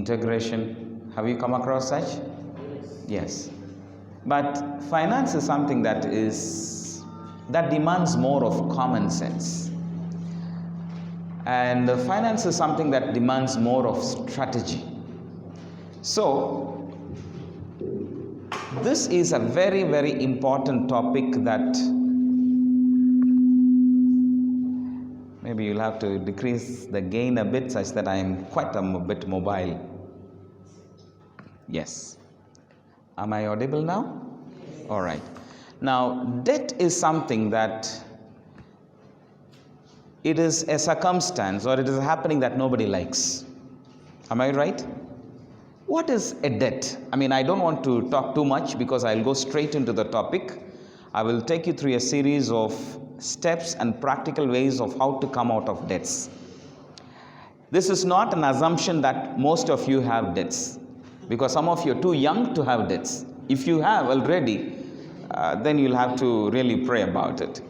integration. Have you come across such? Yes. But finance is something that demands more of common sense. And finance is something that demands more of strategy. So, this is a very, very important topic that maybe you'll have to decrease the gain a bit such that I am quite a bit mobile. Yes. Am I audible now? All right. Now, debt is something that it is a circumstance or it is a happening that nobody likes. Am I right? What is a debt? I mean, I don't want to talk too much because I'll go straight into the topic. I will take you through a series of steps and practical ways of how to come out of debts. This is not an assumption that most of you have debts, because some of you are too young to have debts. If you have already, then you'll have to really pray about it.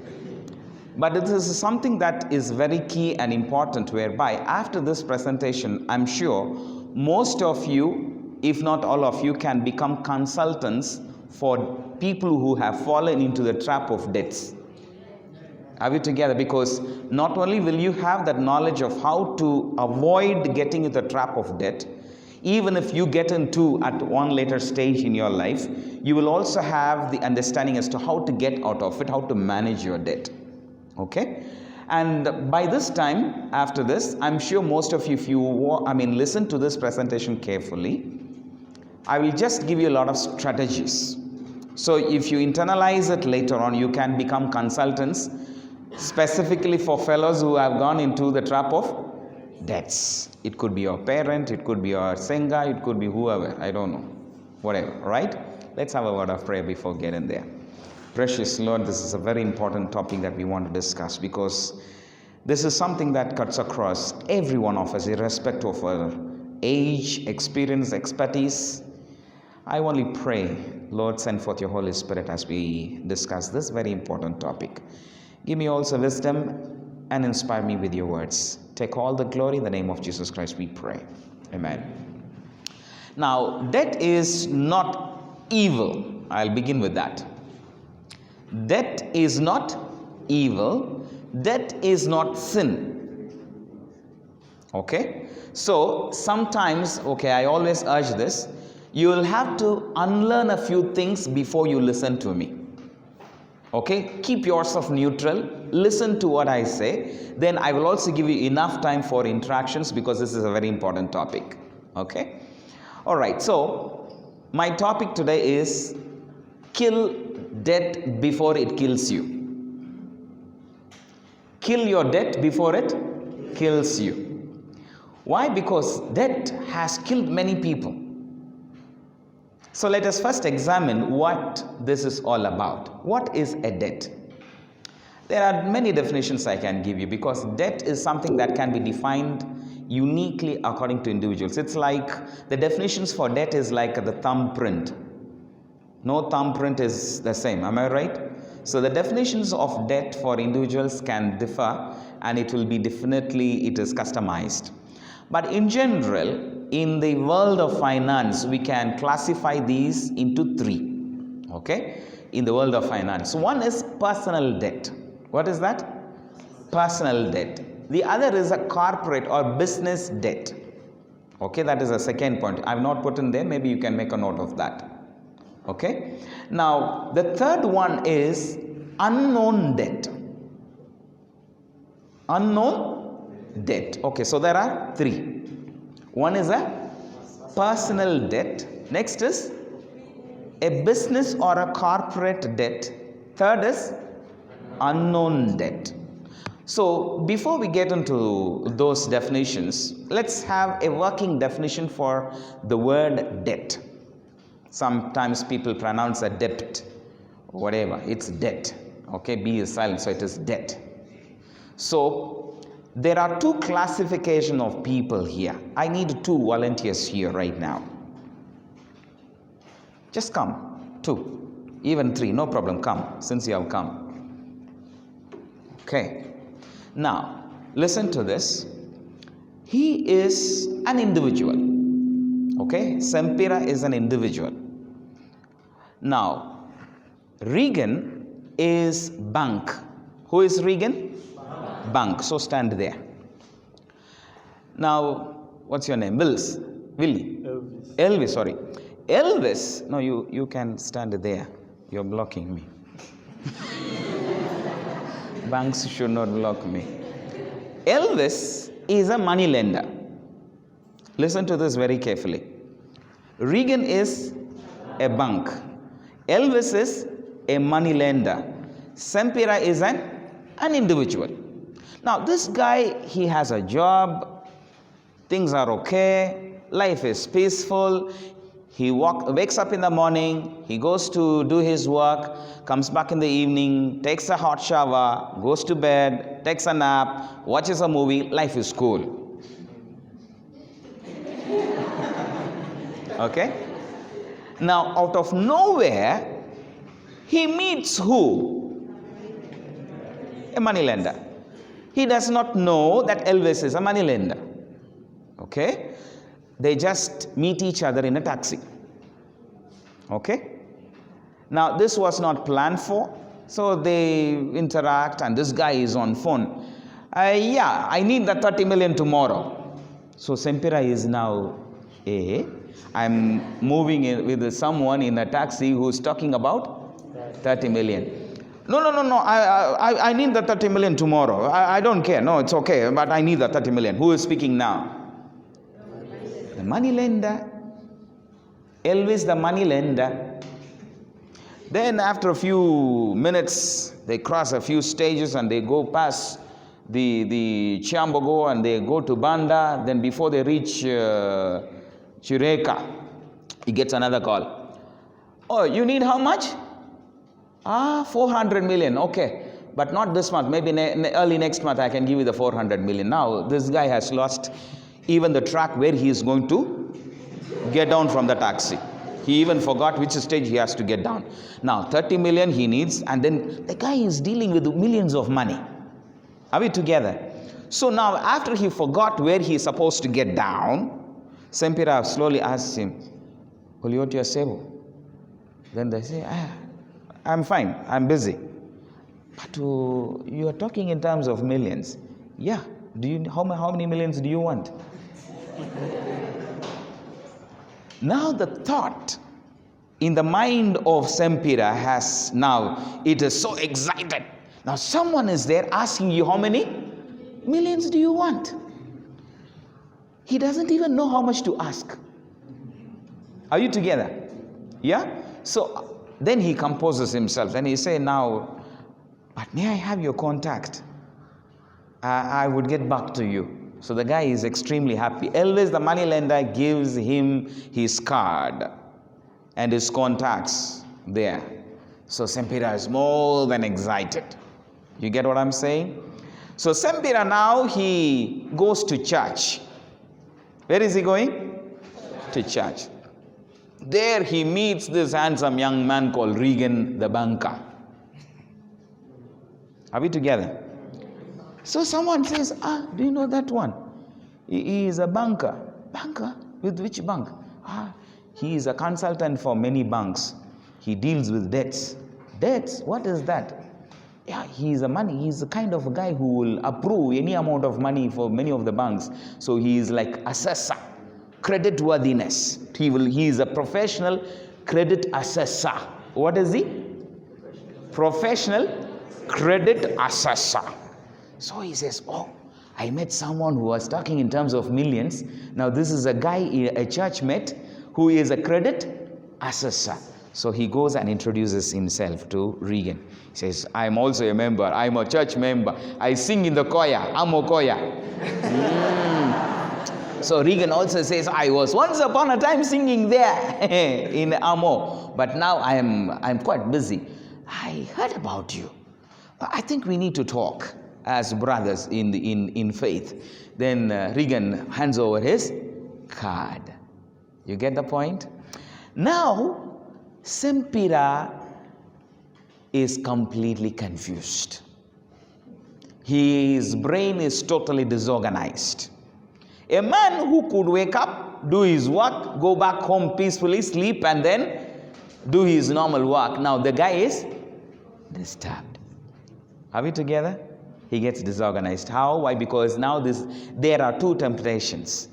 But it is something that is very key and important, whereby after this presentation, I'm sure most of you, if not all of you, can become consultants for people who have fallen into the trap of debts. Are we together? Because not only will you have that knowledge of how to avoid getting into the trap of debt, even if you get into at one later stage in your life, you will also have the understanding as to how to get out of it, how to manage your debt. Okay? And by this time, after this, I'm sure most of you, if you listen to this presentation carefully, I will just give you a lot of strategies. So if you internalize it later on, you can become consultants specifically for fellows who have gone into the trap of debts. It could be your parent, it could be your SINGH, it could be whoever, I don't know, whatever, right? Let's have a word of prayer before getting there. Precious Lord, this is a very important topic that we want to discuss, because this is something that cuts across every one of us, irrespective of our age, experience, expertise. I only pray, Lord, send forth your Holy Spirit as we discuss this very important topic. Give me also wisdom and inspire me with your words. Take all the glory in the name of Jesus Christ, we pray. Amen. Now, debt is not evil. I'll begin with that. Debt is not evil. Debt is not sin. Okay? So, sometimes, I always urge this, you will have to unlearn a few things before you listen to me. Okay? Keep yourself neutral. Listen to what I say. Then I will also give you enough time for interactions, because this is a very important topic. Okay? Alright, so my topic today is kill debt before it kills you. Kill your debt before it kills you. Why? Because debt has killed many people. So let us first examine what this is all about. What is a debt? There are many definitions I can give you, because debt is something that can be defined uniquely according to individuals. It's like the definitions for debt is like the thumbprint. No thumbprint is the same. Am I right? So the definitions of debt for individuals can differ, and it will be it is customized. But in general, in the world of finance, we can classify these into three. Okay? In the world of finance. One is personal debt. What is that? Personal debt. The other is a corporate or business debt. Okay, that is the second point. I have not put in there. Maybe you can make a note of that. Okay. Now, the third one is unknown debt. Unknown debt. Okay, so there are three. One is a personal debt. Next is a business or a corporate debt. Third is unknown debt. So before we get into those definitions, let's have a working definition for the word debt. Sometimes people pronounce a debt, whatever, it's debt. Okay, B is silent, so it is debt. So there are two classifications of people here. I need 2 volunteers here right now. Just come, 2, even 3, no problem, come, since you have come. Okay, now listen to this. He is an individual. Okay, Sempira is an individual. Now, Regan is bank. Who is Regan? Bank. So stand there. Now, what's your name? Wills? Willie? Elvis. Elvis, sorry. Elvis, no, you can stand there. You're blocking me. Banks should not block me. Elvis is a money lender. Listen to this very carefully. Regan is a bank. Elvis is a money lender. Sempira is an individual. Now, this guy, he has a job. Things are okay. Life is peaceful. He wakes up in the morning. He goes to do his work, comes back in the evening, takes a hot shower, goes to bed, takes a nap, watches a movie. Life is cool. Okay? Now, out of nowhere, he meets who? A moneylender. He does not know that Elvis is a moneylender. Okay? They just meet each other in a taxi. Okay? Now, this was not planned for. So they interact and this guy is on phone. Yeah, I need the 30 million tomorrow. So Sempira is now, I'm moving in with someone in a taxi who's talking about 30 million. No. I need the 30 million tomorrow. I don't care. No, it's okay. But I need the 30 million. Who is speaking now? The money lender. Elvis, the money lender. Then after a few minutes, they cross a few stages and they go past the Chiambogo and they go to Banda. Then before they reach Chireka, he gets another call. Oh, you need how much? 400 million. Okay. But not this month. Maybe early next month I can give you the 400 million. Now, this guy has lost even the track where he is going to get down from the taxi. He even forgot which stage he has to get down. Now, 30 million he needs, and then the guy is dealing with millions of money. Are we together? So now, after he forgot where he is supposed to get down, Sempira slowly asks him, Oliotia Sebo. Then they say, I'm fine, I'm busy. But you are talking in terms of millions. Yeah. How many millions do you want? Now the thought in the mind of Sempira it is so excited. Now someone is there asking you how many millions do you want? He doesn't even know how much to ask. Are you together? Yeah? So then he composes himself and he say, now, but may I have your contact? I would get back to you. So the guy is extremely happy. Elvis, the moneylender, gives him his card and his contacts there. So Sempira is more than excited. You get what I'm saying? So Sempira now, he goes to church. Where is he going? To church. There he meets this handsome young man called Regan the banker. Are we together? So someone says, do you know that one? He is a banker. Banker? With which bank? He is a consultant for many banks. He deals with debts. Debts? What is that? Yeah, he's the kind of a guy who will approve any amount of money for many of the banks. So he is like assessor, credit worthiness. He is a professional credit assessor. What is he? Professional credit assessor. So he says, I met someone who was talking in terms of millions. Now this is a guy, a church mate, who is a credit assessor. So he goes and introduces himself to Regan. He says, I'm also a member. I'm a church member. I sing in the choir. I'm a choir. So Regan also says, I was once upon a time singing there in Amo. But now I'm quite busy. I heard about you. I think we need to talk as brothers in faith. Then Regan hands over his card. You get the point? Now, Sempira is completely confused. His brain is totally disorganized. A man who could wake up do his work, go back home peacefully, sleep, and then do his normal work. Now the guy is disturbed. Are we together? He gets disorganized. How? Why? Because now there are two temptations.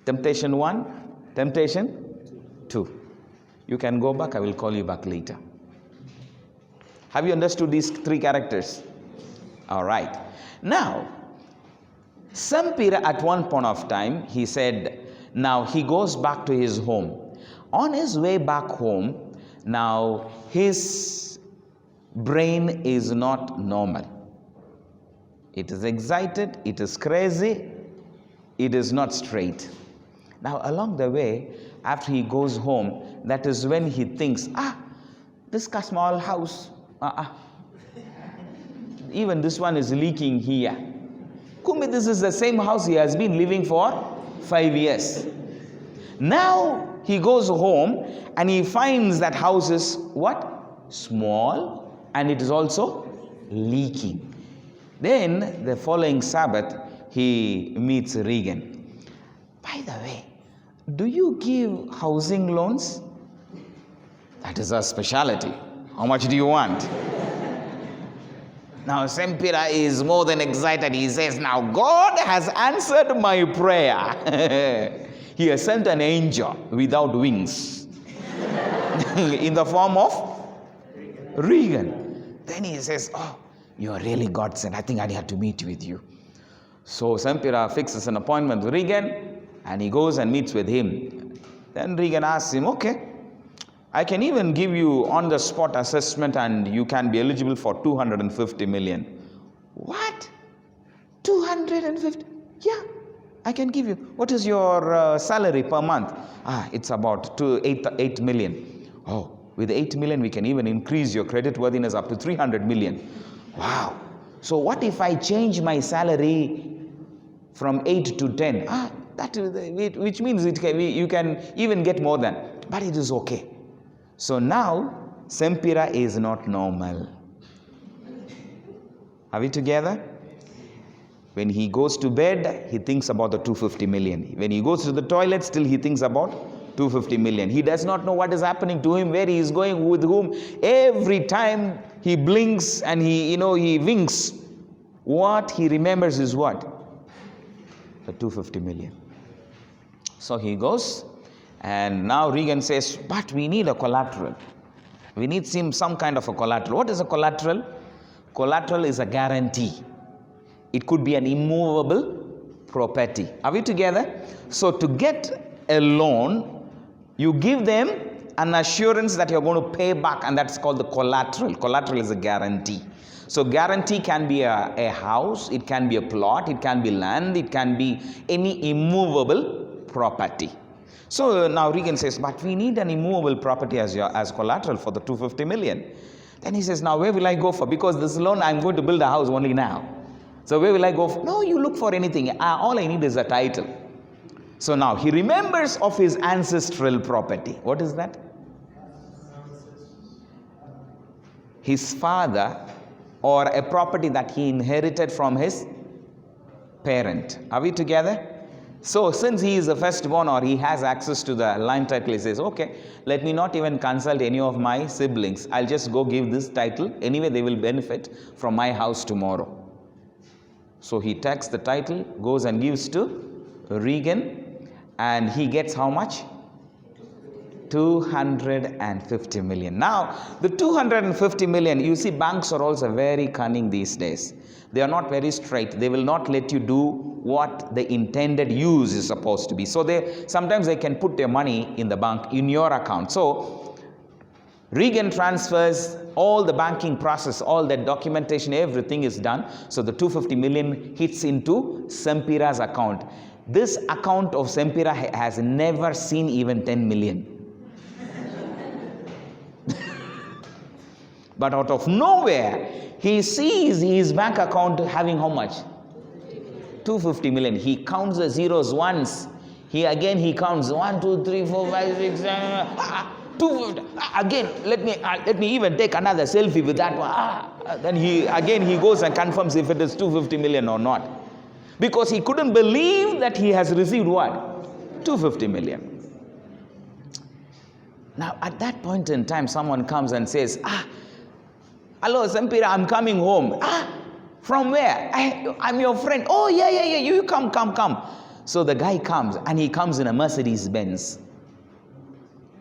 Temptation 1, temptation 2. You can go back, I will call you back later. Have you understood these three characters? All right. Now, Sampira at one point of time, he said, now he goes back to his home. On his way back home, now his brain is not normal. It is excited, it is crazy, it is not straight. Now along the way, after he goes home, that is when he thinks, this small house, even this one is leaking here. Kumbi, this is the same house he has been living for 5 years. Now he goes home and he finds that house is what? Small, and it is also leaking. Then the following Sabbath, he meets Regan. By the way, do you give housing loans? That is our specialty. How much do you want? Now Sampira is more than excited. He says, now God has answered my prayer. He has sent an angel without wings in the form of Regan. Then he says, you are really God sent. I think I have to meet with you. So Sampira fixes an appointment with Regan and he goes and meets with him. Then Regan asks him, okay, I can even give you on-the-spot assessment and you can be eligible for 250 million. What? 250? Yeah, I can give you. What is your salary per month? It's about 8 million. Oh, with 8 million, we can even increase your credit worthiness up to 300 million. Wow. So what if I change my salary from 8 to 10? Which means you can even get more than. But it is okay. So now, Sampira is not normal. Are we together? When he goes to bed, he thinks about the 250 million. When he goes to the toilet, still he thinks about 250 million. He does not know what is happening to him, where he is going, with whom. Every time he blinks and he winks, what he remembers is what? The 250 million. So he goes, and now Regan says, but we need a collateral. We need some kind of a collateral. What is a collateral? Collateral is a guarantee. It could be an immovable property. Are we together? So to get a loan, you give them an assurance that you're going to pay back, and that's called the collateral. Collateral is a guarantee. So guarantee can be a house, it can be a plot, it can be land, it can be any immovable property. So now Regan says, but we need an immovable property as collateral for the 250 million. Then he says, now where will I go for? Because this loan, I'm going to build a house only now. So where will I go for? No, you look for anything. All I need is a title. So now he remembers of his ancestral property. What is that? His father, or a property that he inherited from his parent. Are we together? So since he is the firstborn, or he has access to the line title, he says, okay, let me not even consult any of my siblings. I'll just go give this title. Anyway, they will benefit from my house tomorrow. So he takes the title, goes and gives to Regan, and he gets how much? 250 million. Now, the 250 million, you see, banks are also very cunning these days. They are not very straight. They will not let you do what the intended use is supposed to be. So sometimes they can put their money in the bank, in your account. So Regan transfers all the banking process, all that documentation, everything is done. So the 250 million hits into Sampira's account. This account of Sampira has never seen even 10 million. But out of nowhere, he sees his bank account having how much? 250 million. He counts the zeros once. He counts 1, 2, 3, 4, 5, 6, 7, 250. Again, let me even take another selfie with that one. Then he goes and confirms if it is 250 million or not. because he couldn't believe that he has received what? 250 million. Now, at that point in time, someone comes and says, hello, Sampira, I'm coming home. From where? I'm your friend. Oh, yeah, you come. So the guy comes, and he comes in a Mercedes Benz.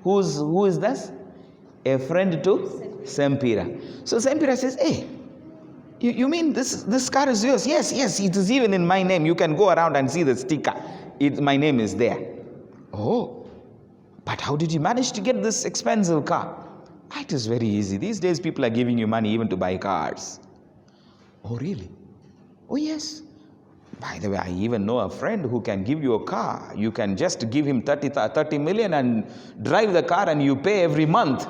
Who is this? A friend to Sampira. So Sampira says, hey, you mean this car is yours? Yes, it is even in my name. You can go around and see the sticker. My name is there. Oh, but how did you manage to get this expensive car? It is very easy. These days people are giving you money even to buy cars. Oh, really? Oh, yes. By the way, I even know a friend who can give you a car. You can just give him 30 million and drive the car, and you pay every month.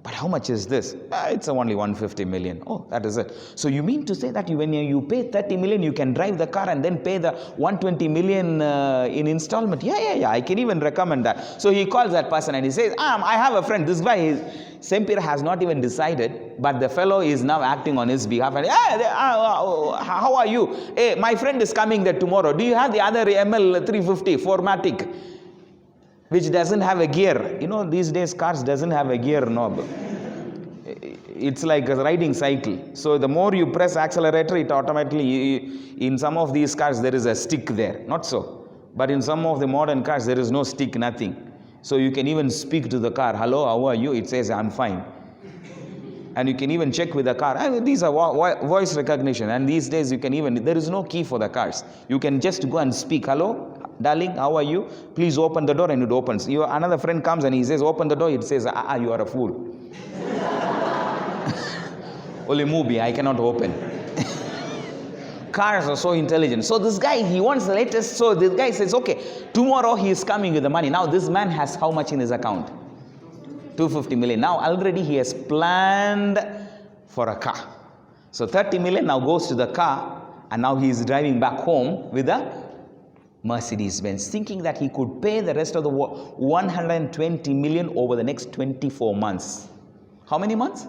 But how much is this? It's only 150 million. Oh, that is it. So you mean to say that when you pay 30 million, you can drive the car and then pay the 120 million in installment? Yeah. I can even recommend that. So he calls that person and he says, I have a friend. This guy, Sampira has not even decided, but the fellow is now acting on his behalf. And, how are you? Hey, my friend is coming there tomorrow. Do you have the other ML 350 4matic? Which doesn't have a gear. These days cars doesn't have a gear knob. It's like a riding cycle. So the more you press accelerator, it automatically, in some of these cars there is a stick there. Not so. But in some of the modern cars there is no stick, nothing. So you can even speak to the car. Hello, how are you? It says, I'm fine. And you can even check with the car. These are voice recognition. And these days there is no key for the cars. You can just go and speak. Hello, darling, how are you? Please open the door, and it opens. Another friend comes and he says, open the door. It says, you are a fool. Only movie, I cannot open. Cars are so intelligent. So this guy, he wants the latest. So this guy says, okay, tomorrow he is coming with the money. Now this man has how much in his account? 250 million. Now already he has planned for a car. So 30 million now goes to the car, and now he is driving back home with a Mercedes Benz, thinking that he could pay the rest of the 120 million over the next 24 months. How many months?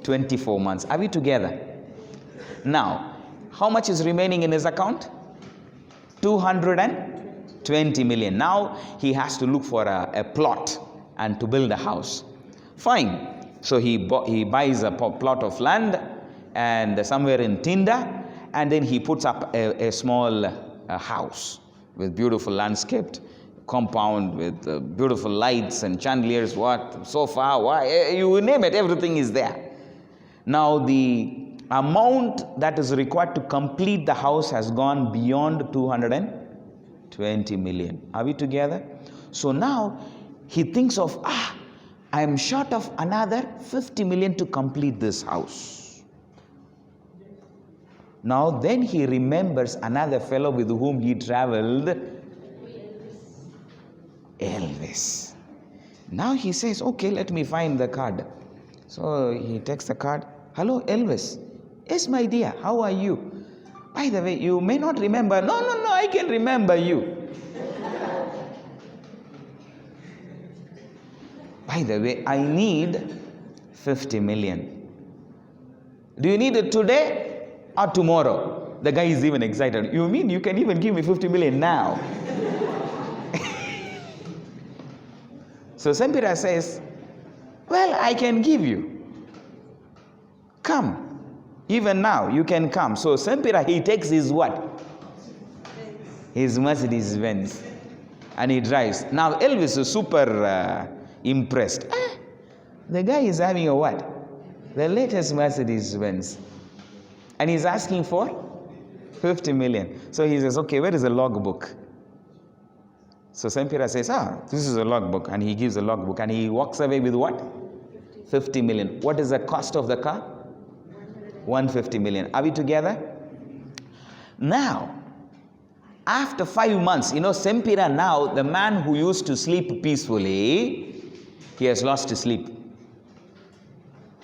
24 months. Are we together? Now, how much is remaining in his account? 220 million. Now he has to look for a plot and to build a house. Fine. So he buys a plot of land and somewhere in Tinda, and then he puts up a small house with beautiful landscaped compound with beautiful lights and chandeliers, sofa, you name it, everything is there. Now the amount that is required to complete the house has gone beyond 220 million. Are we together? So now he thinks of, I am short of another 50 million to complete this house. Now then he remembers another fellow with whom he traveled, Elvis. Now he says, okay, let me find the card. So he takes the card. Hello, Elvis. Yes, my dear, how are you? By the way, you may not remember. No, I can remember you. By the way, I need 50 million. Do you need it today or tomorrow? The guy is even excited. You mean you can even give me 50 million now? So Sampira says, well, I can give you. Come. Even now, you can come. So Sampira, he takes his what? His Mercedes Benz. And he drives. Now Elvis is super impressed. The guy is having a what? The latest Mercedes Benz. And he's asking for 50 million. So he says, okay, where is the logbook? So Sampira says, this is a logbook. And he gives a logbook. And he walks away with what? 50 million. What is the cost of the car? 150 million. Are we together? Now, after 5 months, Sampira now, the man who used to sleep peacefully, he has lost his sleep.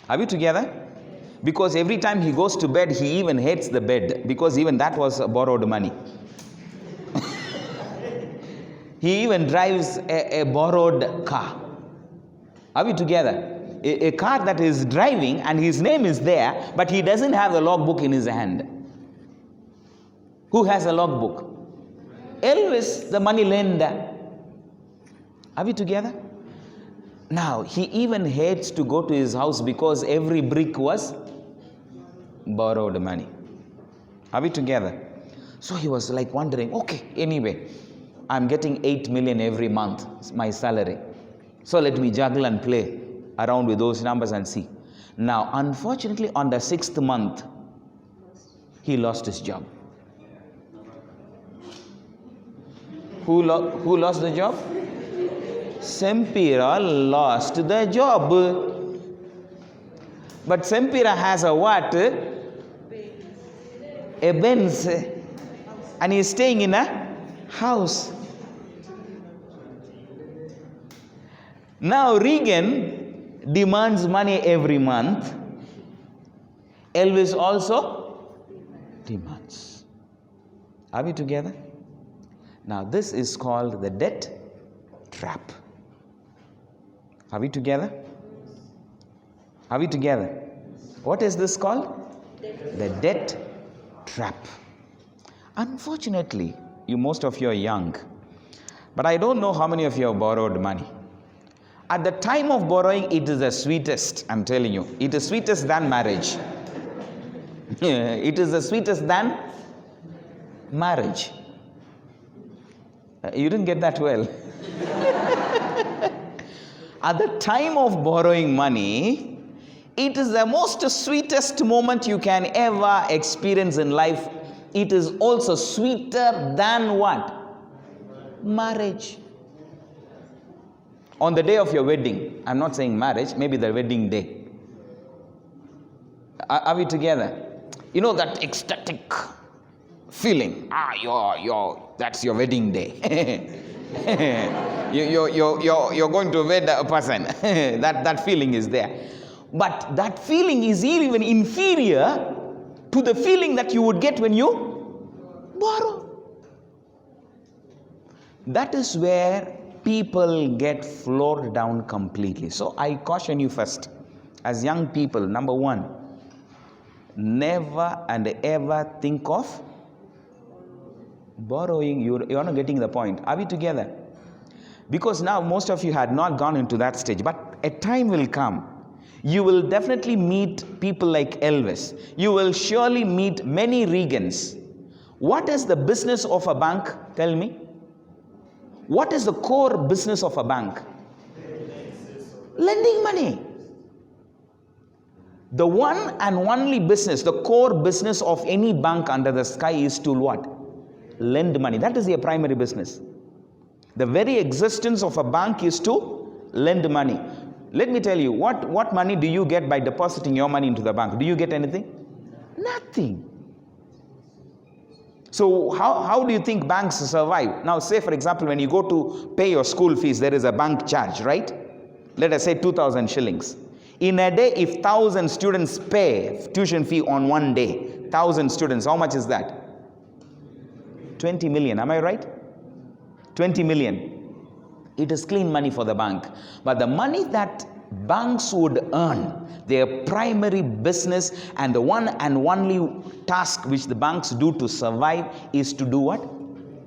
Are we together? Because every time he goes to bed, he even hates the bed, because even that was borrowed money. He even drives a borrowed car. Are we together? A car that is driving and his name is there, but he doesn't have the logbook in his hand. Who has a logbook? Elvis, the money lender. Are we together? Now, he even hates to go to his house because every brick was borrowed money. Are we together? So he was like wondering, okay, anyway, I'm getting 8 million every month, it's my salary. So let me juggle and play around with those numbers and see. Now, unfortunately, on the 6th month, he lost his job. Who lost the job? Sempira lost the job. But Sempira has a what? A Benz. And he's staying in a house. Now Regan demands money every month. Elvis also demands. Are we together? Now this is called the debt trap. Are we together? Are we together? What is this called? The debt trap. Unfortunately, most of you are young, but I don't know how many of you have borrowed money. At the time of borrowing, it is the sweetest, I'm telling you. It is sweetest than marriage. It is the sweetest than marriage. You didn't get that well. At the time of borrowing money, it is the most sweetest moment you can ever experience in life. It is also sweeter than what? Marriage. On the day of your wedding, I'm not saying marriage, maybe the wedding day. Are we together? You know that ecstatic feeling. That's your wedding day. You're going to wed a person. that feeling is there. But that feeling is even inferior to the feeling that you would get when you borrow. That is where people get floored down completely. So I caution you first, as young people, number one, never and ever think of borrowing. You're not getting the point. Are we together? Because now most of you had not gone into that stage, but a time will come. You will definitely meet people like Elvis. You will surely meet many Regans. What is the business of a bank? Tell me. What is the core business of a bank? Lending money. The one and only business, the core business of any bank under the sky is to what? Lend money. That is their primary business. The very existence of a bank is to lend money. Let me tell you, what money do you get by depositing your money into the bank? Do you get anything? Nothing. So how do you think banks survive? Now say for example, when you go to pay your school fees, there is a bank charge, right? Let us say 2,000 shillings. In a day, if 1,000 students pay tuition fee on one day, 1,000 students, how much is that? 20 million, am I right? 20 million. It is clean money for the bank. But the money that banks would earn, their primary business and the one and only task which the banks do to survive is to do what?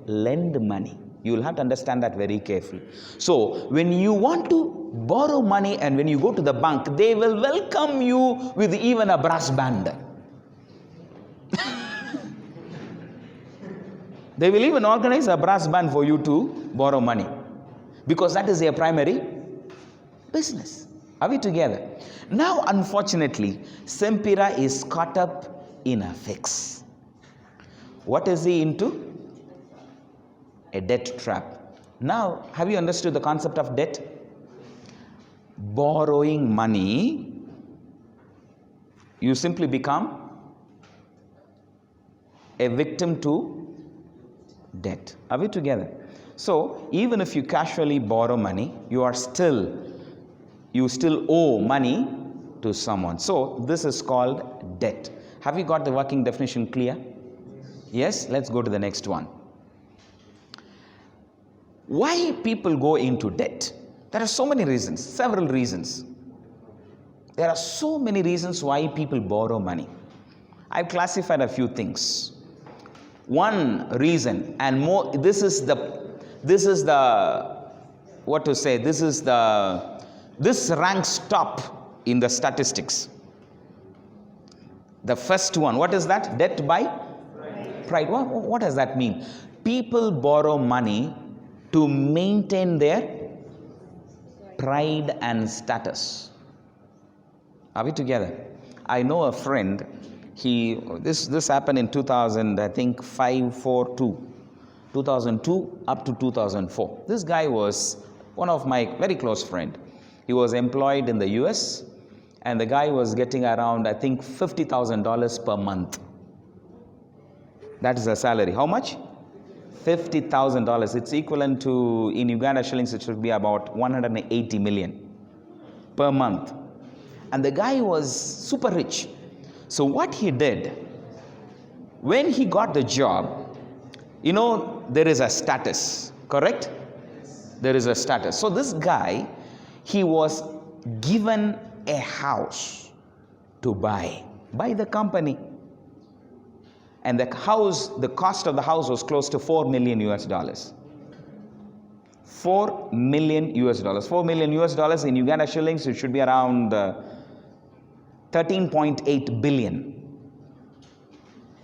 Lend money. You will have to understand that very carefully. So when you want to borrow money and when you go to the bank, they will welcome you with even a brass band. They will even organize a brass band for you to borrow money, because that is their primary business. Are we together? Now, unfortunately, Sempira is caught up in a fix. What is he into? A debt trap. Now, have you understood the concept of debt? Borrowing money, you simply become a victim to debt. Are we together? So, even if you casually borrow money, you still owe money to someone. So, this is called debt. Have you got the working definition clear? Yes? Let's go to the next one. Why people go into debt? There are so many reasons, several reasons. There are so many reasons why people borrow money. I've classified a few things. One reason, and more, this is the, what to say, this ranks top in the statistics. The first one, what is that? Debt by pride. What does that mean? People borrow money to maintain their pride and status. Are we together? I know a friend, this happened in 2000, I think 2002 up to 2004. This guy was one of my very close friend. He was employed in the US, and the guy was getting around, I think, $50,000 per month. That is the salary. How much? $50,000. It's equivalent to, in Uganda shillings, it should be about 180 million per month. And the guy was super rich. So what he did, when he got the job, there is a status, correct? There is a status. So this guy, he was given a house to buy by the company. And the cost of the house was close to $4 million US. $4 million US. $4 million US in Uganda shillings, it should be around 13.8 billion.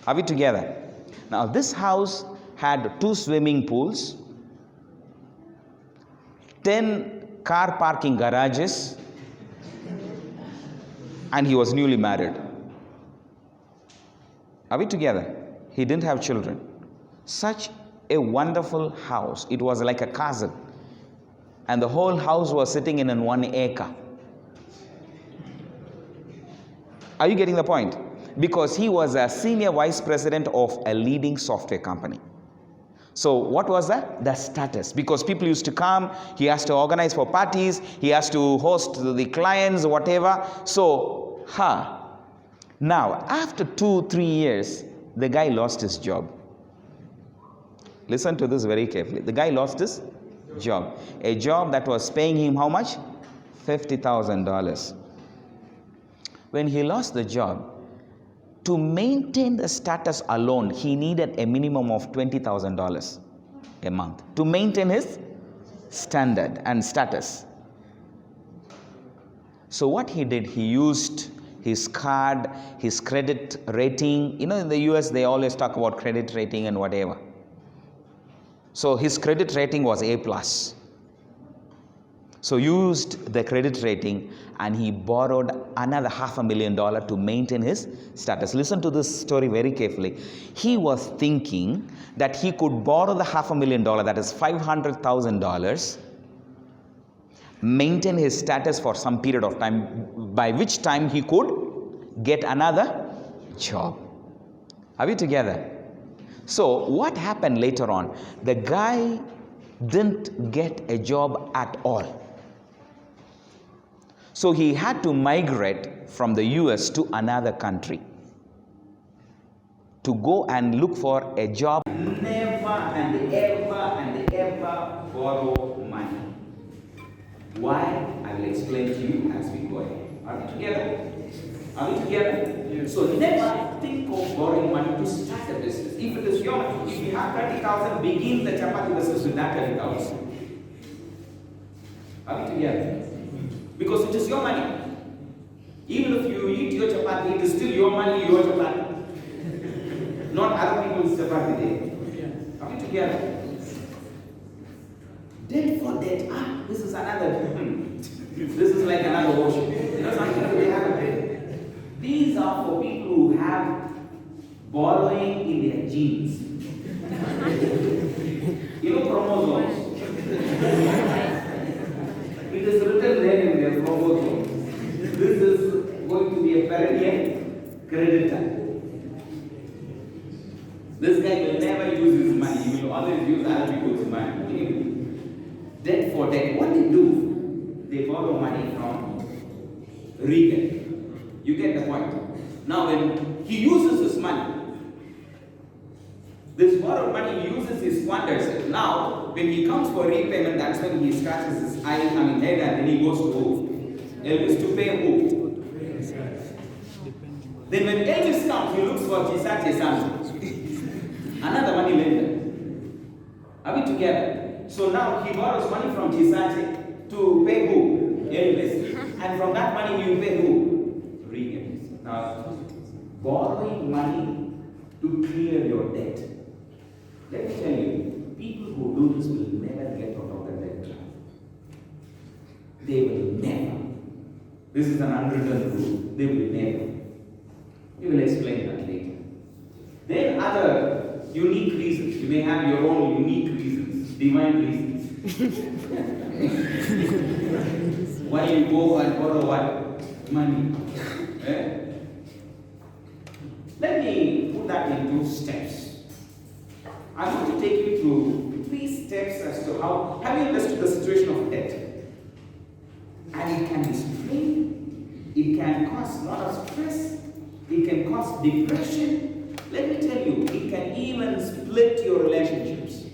Are we together? Now, this house had 2 swimming pools, 10 car parking garages, and he was newly married. Are we together? He didn't have children. Such a wonderful house. It was like a castle. And the whole house was sitting in 1 acre. Are you getting the point? Because he was a senior vice president of a leading software company. So what was that? The status. Because people used to come, he has to organize for parties, he has to host the clients, whatever. So, now, after 2-3 years, the guy lost his job. Listen to this very carefully. The guy lost his job. A job that was paying him how much? $50,000. When he lost the job, to maintain the status alone, he needed a minimum of $20,000 a month to maintain his standard and status. So what he did, he used his card, his credit rating. In the US, they always talk about credit rating and whatever. So his credit rating was A+. So used the credit rating, and he borrowed another $500,000 to maintain his status. Listen to this story very carefully. He was thinking that he could borrow the $500,000, that is $500,000, maintain his status for some period of time, by which time he could get another job. Are we together? So what happened later on? The guy didn't get a job at all. So he had to migrate from the US to another country to go and look for a job. Never and ever borrow money. Why? I will explain to you as we go ahead. Are we together? Are we together? Yes. So never think of borrowing money to start a business. If it is your money, if you have 30,000, begin the chapati business with that 30,000. Are we together? Because it is your money. Even if you eat your chapati, it is still your money, your chapati. Not other people's chapati there. Are we together? Debt for debt. This is another. This is like another ocean. Sometimes they have a debt. These are for people who have borrowing in their genes. Chromosomes. It is written there in their chromosomes. This is going to be a perennial creditor. This guy will never use his money. He will always use other people's money. Debt for debt. What they do? They borrow money from Reagan. You get the point. Now when he uses his money, this borrowed money, he uses, he squanders it. Now when he comes for repayment, that's when he scratches his head and then he goes to who? Elvis to pay who? Then when Elvis comes, he looks for Chisache San. another money lender. Are we together? So now he borrows money from Chisate to pay who? Elvis. And from that money you pay who? Regan. Now, borrowing money to clear your debt. Let me tell you, people who do this will never get out of the debt trap. They will never. This is an unwritten rule. They will never. We will explain that later. Then other unique reasons. You may have your own unique reasons, divine reasons. Why you go and borrow what? Money. Eh? Let me put that in 2 steps. I'm going to take you through 3 steps as to how. Have you understood the situation of debt? And it can be strain, it can cause a lot of stress, it can cause depression. Let me tell you, it can even split your relationships.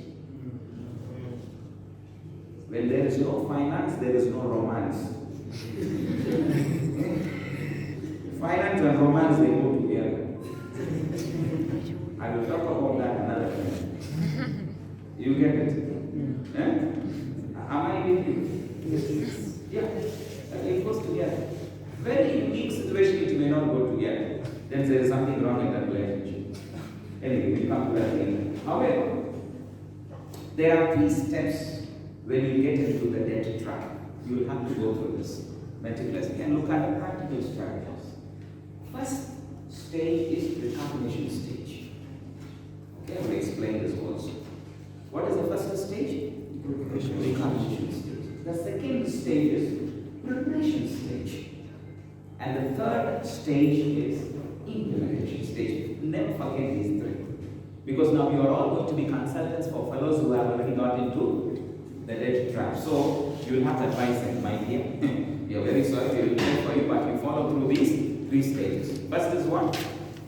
When there is no finance, there is no romance. Finance and romance, they go together. I will talk about that another time. You get it? Am I with you? Yeah, it goes together. Very unique situation, it may not go together. Then there is something wrong in that relationship. Anyway, we'll come to that later. However, there are 3 steps when you get into the debt trap. You will have to go through this meticulously and look at the practical strategies. First stage is the recognition stage. Okay, I will explain this also. What is the first stage? Recognition stage. The second stage is preparation stage. And the third stage is implementation stage. Never forget these 3. Because now you are all going to be consultants for fellows who have already got into the debt trap. So you will have to advise them, my dear. We are very sorry, we will pray for you, but you follow through these 3 stages. First is what?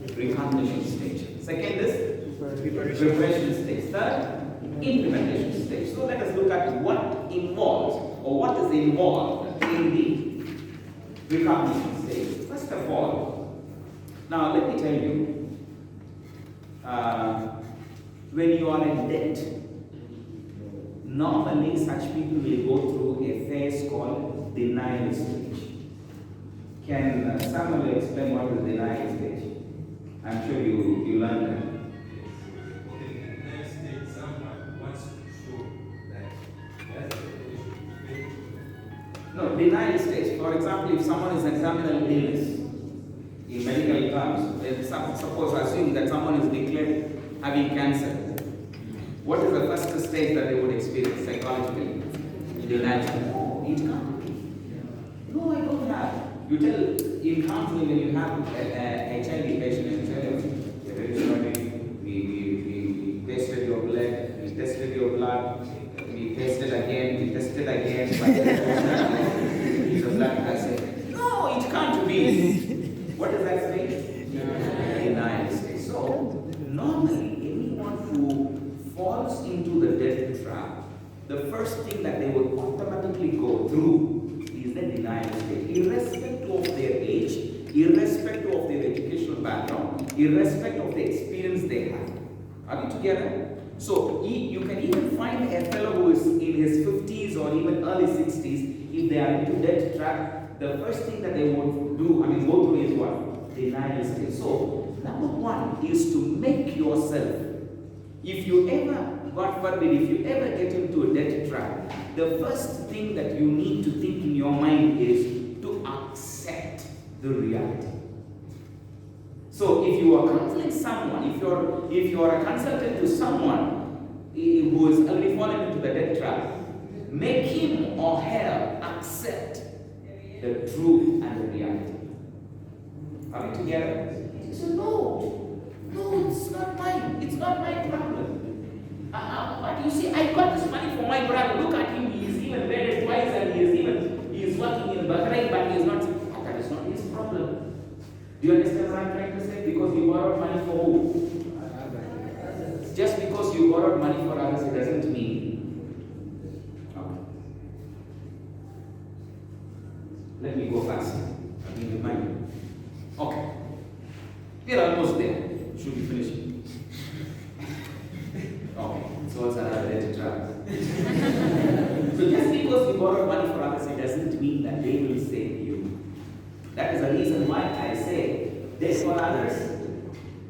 Recognition stage. Second is preparation stage. Third, implementation stage. So let us look at what involves or what is involved in the recognition stage. First of all, now let me tell you, when you are in debt, normally such people will go through a phase called denial stage. Can someone explain what is denial stage? I'm sure you learned that. No, denial stage. For example, if someone is in terminal illness, in medical terms, suppose assume that someone is declared having cancer. What is the first stage that they would experience psychologically? Denial. It can't be. No, I don't have. You tell in counseling when you have a HIV patient and you tell them, you're very sorry, we tested your blood, we tested your blood, we tested again, we tested again, but the blood has said, no, it can't be. What does that say? Denial stage. So, normally, anyone who falls into the debt trap, the first thing that they would automatically go through is the denial stage, irrespective of their age, irrespective of their educational background, irrespective of the experience they have. Are we together? So, you can even find a fellow who is in his 50s or even early 60s, if they are into debt trap, the first thing that they would do, go through is what? Denial stage. So, number 1 is to make yourself, if you ever, God forbid, if you ever get into a debt trap, the first thing that you need to think in your mind is to accept the reality. So if you are counseling someone, if you are a consultant to someone who is already fallen into the debt trap, make him or her accept the truth and the reality. Are we together? So no, it's not mine. It's not my problem. But you see, I got this money from my brother. Look at him. He is even married twice and he is working in Bahrain, but he is not. That is not his problem. Do you understand what I'm trying to say? Because you borrowed money for who? Just because you borrowed money for others, it doesn't mean. Okay. Let me go faster. I mean, remind. Okay. We are almost there. Should be finishing. because you borrow money for others, it doesn't mean that they will save you. That is the reason why I say this for others,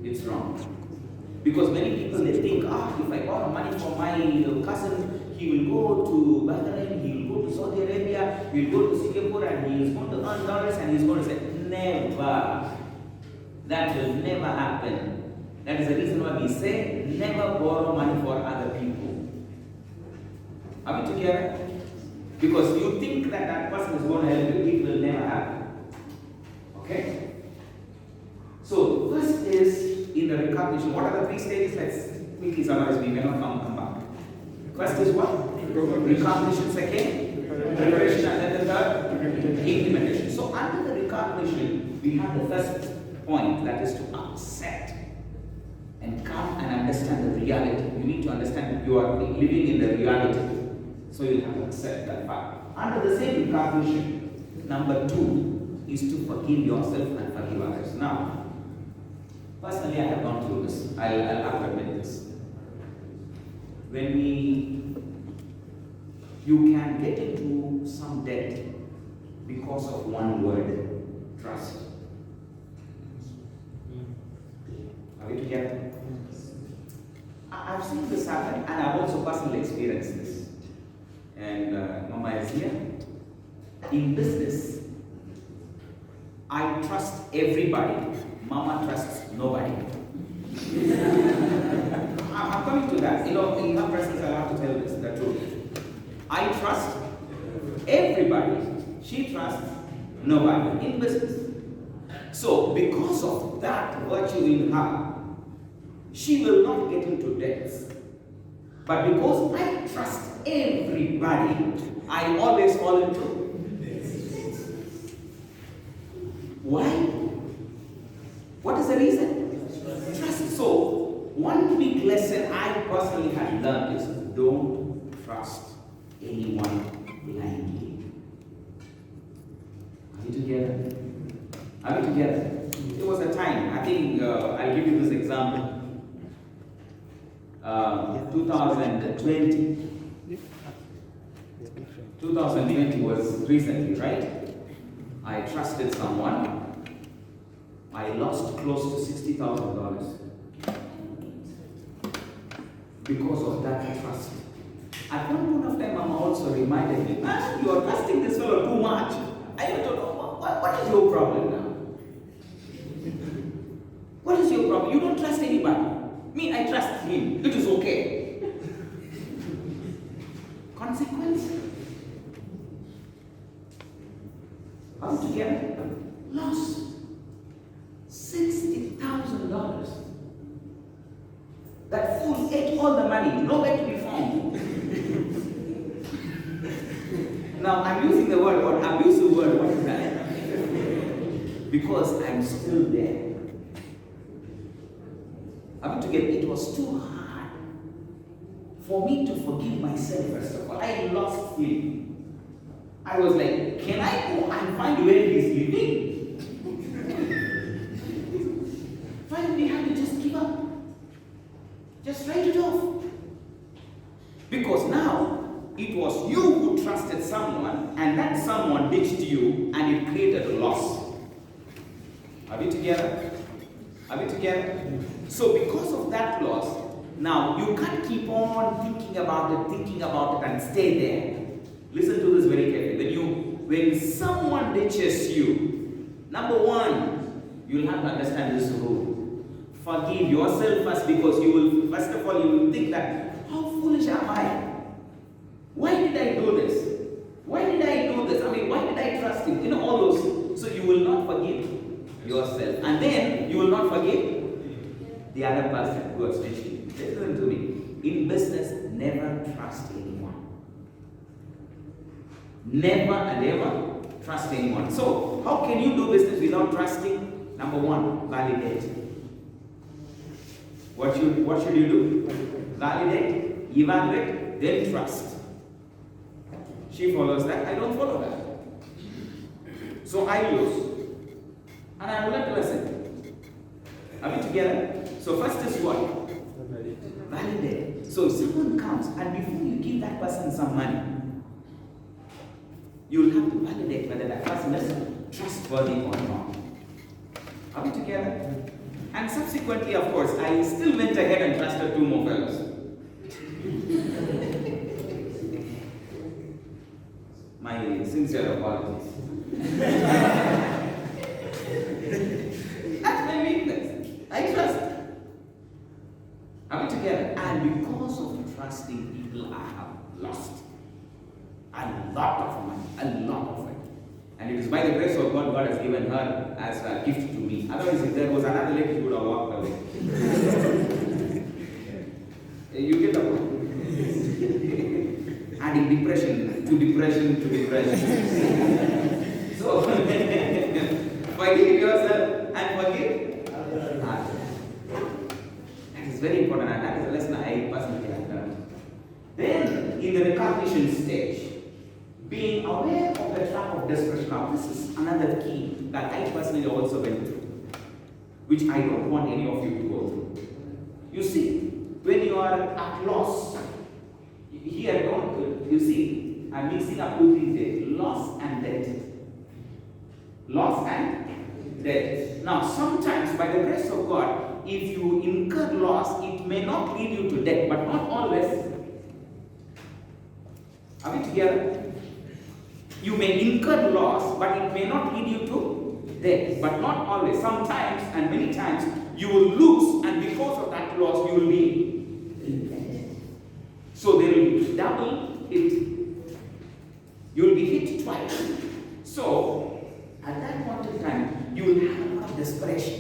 it's wrong. Because many people, they think, if I borrow money for my cousin, he will go to Bahrain, he will go to Saudi Arabia, he will go to Singapore, and he is going to earn dollars, and he is going to say, never. That will never happen. That is the reason why we say, never borrow money for other people. Are we together? Because you think that that person is going to help you, it will never happen. Okay? So, first is in the recognition. What are the three stages? Let's quickly summarize. We may not come back. First is what? Recognition. Second, preparation, and then the third, implementation. So, under the recognition, we have the first point, that is to accept and come and understand the reality. You need to understand that you are living in the reality. So you have to accept that fact. Under the same recognition, number 2 is to forgive yourself and forgive others. Now, personally, I have gone through this. I'll have to admit this. When you can get into some debt because of one word, trust. Are we together? I've seen this happen, and I've also personally experienced this. And Mama is here. In business, I trust everybody. Mama trusts nobody. I'm coming to that. In her presence, I have to tell this, the truth. I trust everybody. She trusts nobody in business. So, because of that virtue in her, she will not get into debts. But because I trust everybody, I always fall into debts. Why? What is the reason? Trust. So, one big lesson I personally had learned is don't trust anyone blindly. Are we together? Are we together? There was a time, I think I'll give you this example. 2020 was recently, right? I trusted someone. I lost close to $60,000 because of that trust. At one point of time, Mama also reminded me, man, you are trusting this fellow too much. I don't know, what is your problem now? What is your problem? You don't trust anybody. Me, I trust him. It is okay. Consequence? Come together. Loss. $60,000. That fool ate all the money. Nowhere to be found. Now, I'm using the word, what? Abusive word. What is that? Because I'm still there. It was too hard for me to forgive myself, first of all. I lost him. I was like, can I go and find where he's living? Finally, we had to just give up. Just write it off. Because now, it was you who trusted someone, and that someone ditched you, and it created a loss. Are we together? Are we together? So because of that loss, now you can't keep on thinking about it and stay there. Listen to this very carefully. When someone ditches you, number 1, you'll have to understand this rule. Forgive yourself first, because you will, first of all, you will think that, how foolish am I? Why did I do this? Why did I do this? Why did I trust him? All those. So you will not forgive yourself. And then you will not forgive the other person who has ditched you. Listen to me. In business, never trust anyone. Never and ever trust anyone. So, how can you do business without trusting? Number 1, validate. What should you do? Validate, evaluate, then trust. She follows that, I don't follow that. So I lose. And I will learn to listen. Are we together? So first is what? Validate. So if someone comes and before you give that person some money, You will have to validate whether that person is trustworthy or not. Are we together? And subsequently, of course, I still went ahead and trusted 2 more fellows. My sincere apologies. That's my weakness. I trust. Are we together? And because of trusting people, I have lost a lot of money, a lot of it. And it is by the grace of God, God has given her as a gift to me. Otherwise, if there was another lady, she would have walked away. You get the point? Adding depression to depression to depression. So, forgive yourself and forgive others. That is very important, and that is a lesson I personally have learned. Then, in the recognition stage, being aware of the trap of desperation. Now, this is another key that I personally also went through, which I don't want any of you to go through. You see, when you are at loss, here don't, you see, I'm mixing up 2 things there, loss and debt. Loss and debt. Now, sometimes by the grace of God, if you incur loss, it may not lead you to debt, but not always. Are we together? You may incur loss, but it may not lead you to debt, but not always. Sometimes and many times you will lose, and because of that loss, you will be in debt. So there will be double hit. You will be hit twice. So at that point in time, you will have a lot of desperation.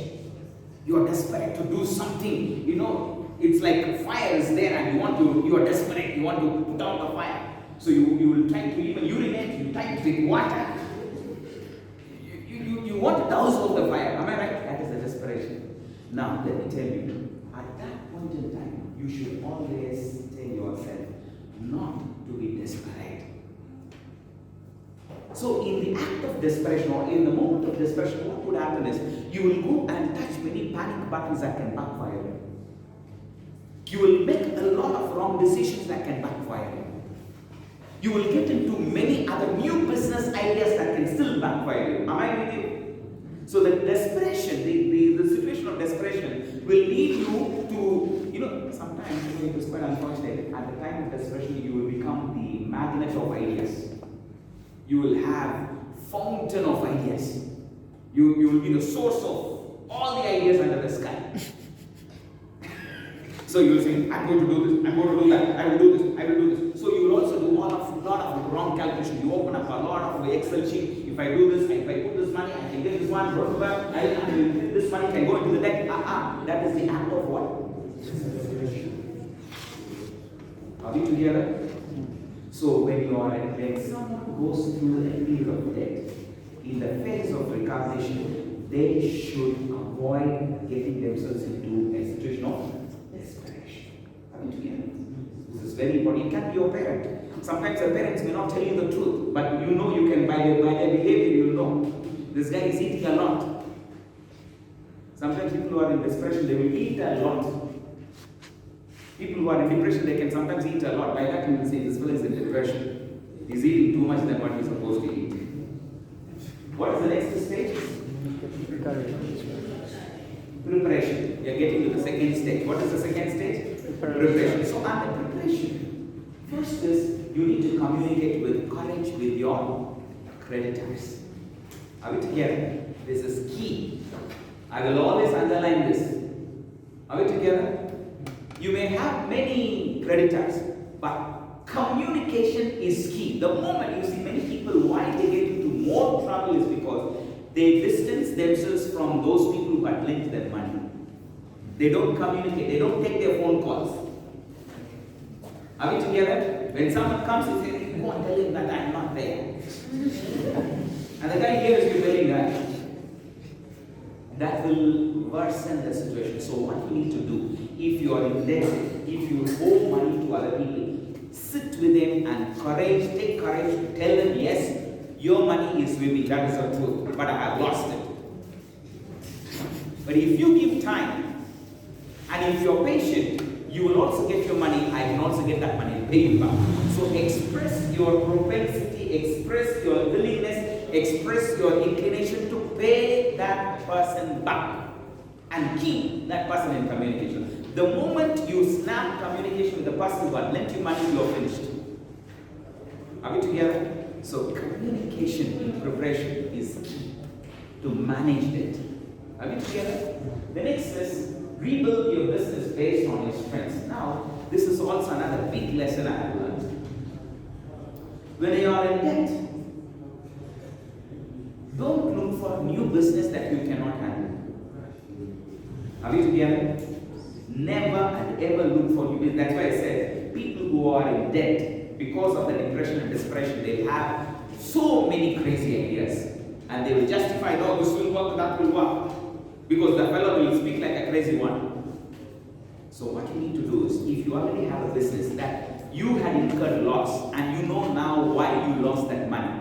You are desperate to do something. You know, it's like fire is there, and you are desperate. You want to put out the fire. So you will try to even urinate, you try to drink water. You want to douse off the fire. Am I right? That is the desperation. Now, let me tell you, at that point in time, you should always tell yourself not to be desperate. So, in the act of desperation or in the moment of desperation, what would happen is you will go and touch many panic buttons that can backfire you. You will make a lot of wrong decisions that can backfire you. You will get into many other new business ideas that can still backfire you. Am I with you? So the desperation, the situation of desperation will lead you to, sometimes it is quite unfortunate. At the time of desperation, you will become the magnet of ideas. You will have fountain of ideas. You will be the source of all the ideas under the sky. So you will say, I'm going to do this, I'm going to do that, I will do this, I will do this. So you will also do a lot of wrong calculations. You open up a lot of Excel sheet. If I do this, if I put this money, I can get this one, this money can go into the debt. That is the act of what? Are we together? So when someone goes through a period of debt, in the phase of recognition, they should avoid getting themselves into a situation of desperation. Are we together? This is very important. It can be your parent. Sometimes your parents may not tell you the truth, but you know you can, by their behavior, you know. This guy is eating a lot. Sometimes people who are in desperation, they will eat a lot. People who are in depression, they can sometimes eat a lot. By that you will say, this fellow is in depression. He's eating too much than what he's supposed to eat. What is the next stage? Preparation. You are getting to the second stage. What is the second stage? Preparation. So under preparation, first is you need to communicate with courage with your creditors. Are we together? This is key. I will always underline this. Are we together? You may have many creditors, but communication is key. The moment you see many people, why they get into more trouble is because they distance themselves from those people who had lent them money. They don't communicate. They don't take their phone calls. Are we together? When someone comes and says, go and tell him that I'm not there. And the guy hears you telling that will worsen the situation. So what you need to do, if you are in debt, if you owe money to other people, sit with them and take courage to tell them, yes, your money is with me, that is the truth, but I have lost it. But if you give time, and if you're patient, you will also get your money, I can also get that money pay you back. So express your propensity, express your willingness, express your inclination to pay that person back and keep that person in communication. The moment you snap communication with the person who had lent you money, you are finished. Are we together? So communication in preparation is key to manage it. Are we together? The next is rebuild your business based on your strengths. Now, this is also another big lesson I have learned. When you are in debt, don't look for new business that you cannot handle. Are we together? Never and ever look for new business. That's why I said people who are in debt because of the depression and desperation, they have so many crazy ideas. And they will justify, no, this will work, that will work. Because the fellow will speak like a crazy one. So what you need to do is, if you already have a business that you had incurred loss and you know now why you lost that money.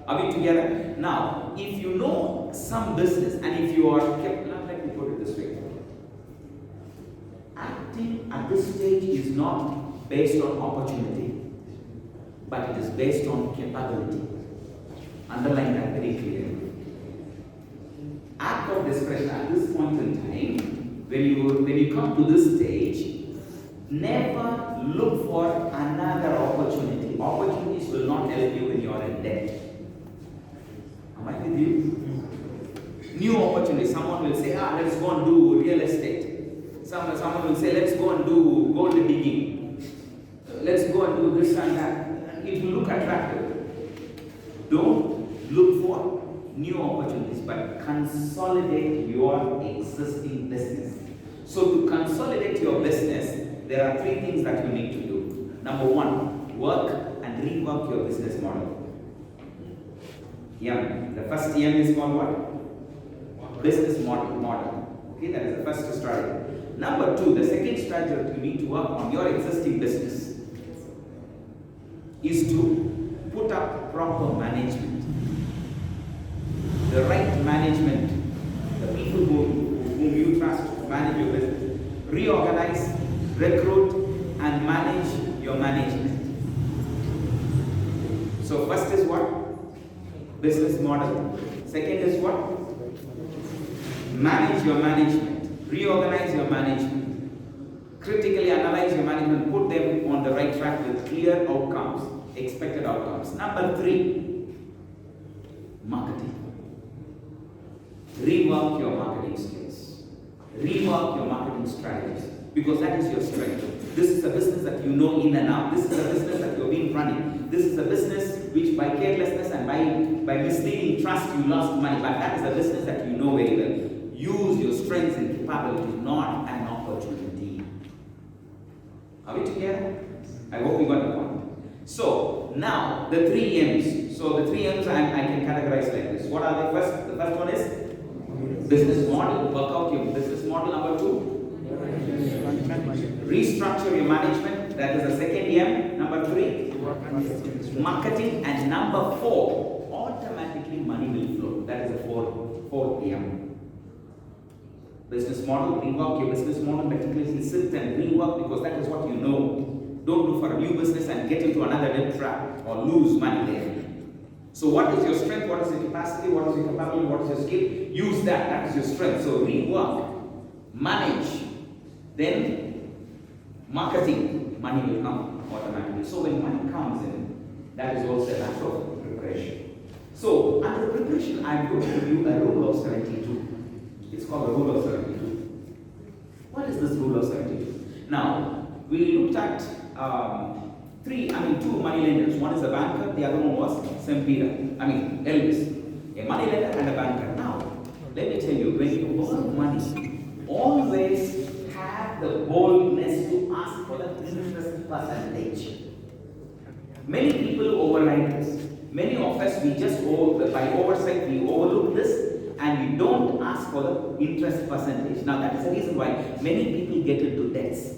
Are we together? Now, if you know some business and if you are kept, let me put it this way. Acting at this stage is not based on opportunity, but it is based on capability. Underline that very clearly. Act of desperation at this point in time, when you come to this stage, never look for another opportunity. Opportunities will not help you when you are in debt. Am I with you? New opportunities. Someone will say, let's go and do real estate. Someone will say, let's go and do gold digging. Let's go and do this and that. It will look attractive. Don't look for new opportunities, but consolidate your existing business. So to consolidate your business, there are three things that you need to do. Number one, work and rework your business model. M. The first M is called what? Business model. Okay, that is the first strategy. Number two, the second strategy that you need to work on your existing business is to put up proper management. The right management, the people whom you trust to manage your business. Reorganize, recruit, and manage your management. So first is what? Business model. Second is what? Manage your management. Reorganize your management. Critically analyze your management. Put them on the right track with clear outcomes, expected outcomes. Number three, marketing. Rework your marketing skills. Rework your marketing strategies. Because that is your strength. This is a business that you know in and out. This is a business that you've been running. This is a business which by carelessness and by misleading trust you lost money. But that is a business that you know very well. Use your strengths and capabilities, not an opportunity. Are we together? I hope you got the point. So now the three M's. So the three M's I can categorize like this. What are they? First, the first one is business model. Work out your business model. Number two, restructure your management. That is the second M. Number three, marketing. And number four, automatically money will flow. That is the fourth M. Business model. Rework your business model. Meticulously sit and rework, because that is what you know. Don't look for a new business and get into another debt trap or lose money there. So what is your strength? What is your capacity? What is your capability? What is your skill? Use that. That is your strength. So rework, manage, then marketing. Money will come automatically. So when money comes in, that is also a matter of preparation. So under preparation, I am going to give you a rule of 72. It's called the rule of 72. What is this rule of 72? Now, we looked at two money lenders. One is a banker, the other one was Elvis. A money lender and a banker. Now, let me tell you, when you borrow money, always have the boldness to ask for the interest percentage. Many people override this. Many of us, by oversight, we overlook this and we don't ask for the interest percentage. Now, that is the reason why many people get into debts.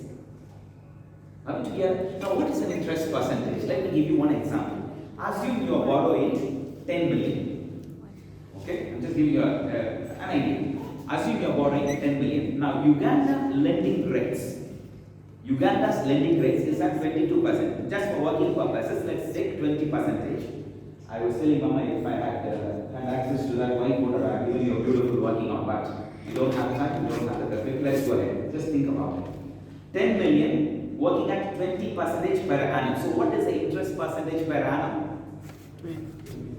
Are we together? Now, what is an interest percentage? Let me give you one example. Assume you are borrowing 10 million. Okay? I'm just giving you an idea. Assume you are borrowing 10 million. Now, Uganda's lending rates is at 22%. 20%. Just for working purposes, let's take 20%. I was telling Mama, if I had access to that whiteboard, I would give you a beautiful working out, but you don't have time, you don't have the perfect. Let's go ahead. Just think about it. 10 million working at 20% per annum. So what is the interest percentage per annum?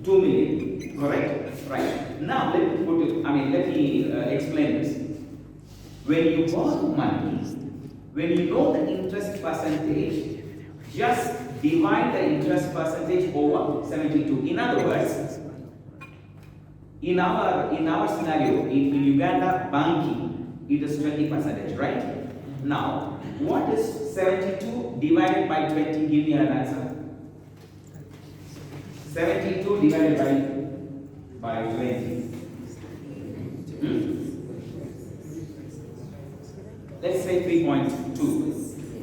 2 million. Correct? Right. Now let me explain this. When you borrow money, when you know the interest percentage, just divide the interest percentage over 72. In other words, in our scenario, in Uganda banking, it is 20%, right? Now, what is 72 divided by 20? Give me an answer. 72 divided by 20. Let's say 3.2.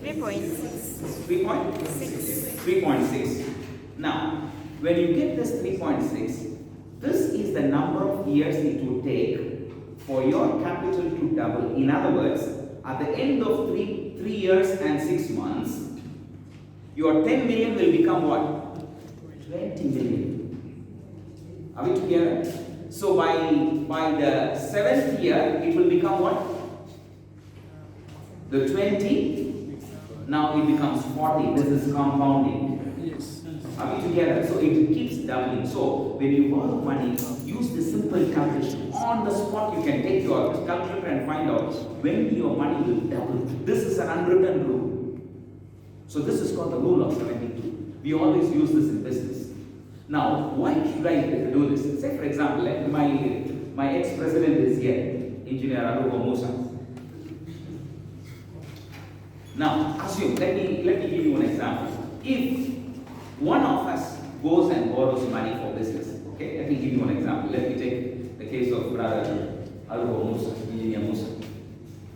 3.6. 3.6. 3.6. Now, when you get this 3.6, this is the number of years it will take for your capital to double. In other words, at the end of 3 years and 6 months, your 10 million will become what? 20 million. Are we together? So by the 7th year, it will become what? The 20, now it becomes 40. This is compounding. Yes. Are we together? So it keeps doubling. So when you borrow money, use the simple calculation. On the spot, you can take your calculator and find out when your money will double. This is an unwritten rule. So this is called the rule of 72. We always use this in business. Now, why should I do this? Say for example, my ex-president is here, Engineer Arugo Musa. Now, assume, let me give you an example. If one of us goes and borrows money for business, okay? Let me give you an example. Let me take the case of Brother Arugo Musa, Engineer Musa.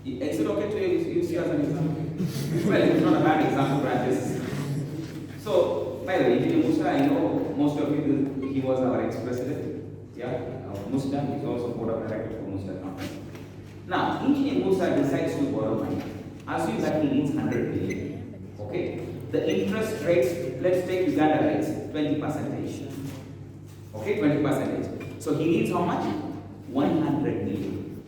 Is it okay to use you as an example? Well, it's not a bad example, practice. So, by the way, Engineer Musa, I know most of you, he was our ex-president. Yeah, Muslim, he's also board of director for Muslim company. Now, Engineer Musa decides to borrow money. Assume that he needs 100 million. Okay? The interest rates, let's take Uganda rates, 20%. Okay, 20%. So he needs how much? 100 million.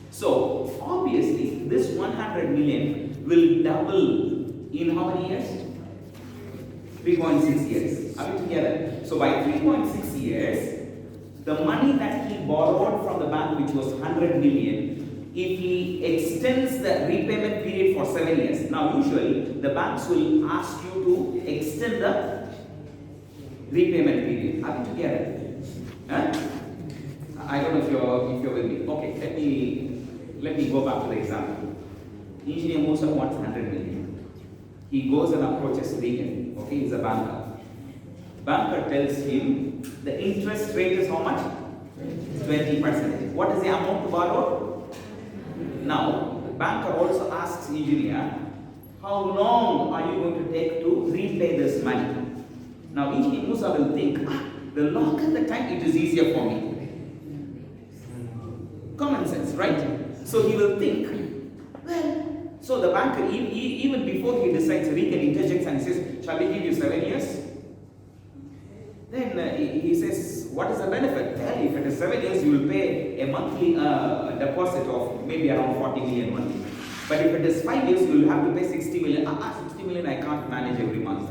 So obviously, this 100 million will double in how many years? 3.6 years. Are we together? So by 3.6 years, the money that he borrowed from the bank, which was 100 million, if he extends the repayment period for 7 years. Now usually the banks will ask you to extend the repayment period. Are we together? Huh? I don't know if you're with me. Okay, let me go back to the example. Engineer Musa wants 100 million. He goes and approaches Regan. Okay, he's a banker. Banker tells him the interest rate is how much? 20%. What is the amount to borrow? Now, the banker also asks engineer, how long are you going to take to repay this money? Now, Engineer Musa will think, the longer the time, it is easier for me. Common sense, right? So he will think, well, so the banker, even before he decides, he can interject and says, shall we give you 7 years? Then he says, what is the benefit? Well, if it is 7 years, you will pay a monthly deposit of maybe around 40 million monthly. But if it is 5 years, you will have to pay 60 million. 60 million I can't manage every month.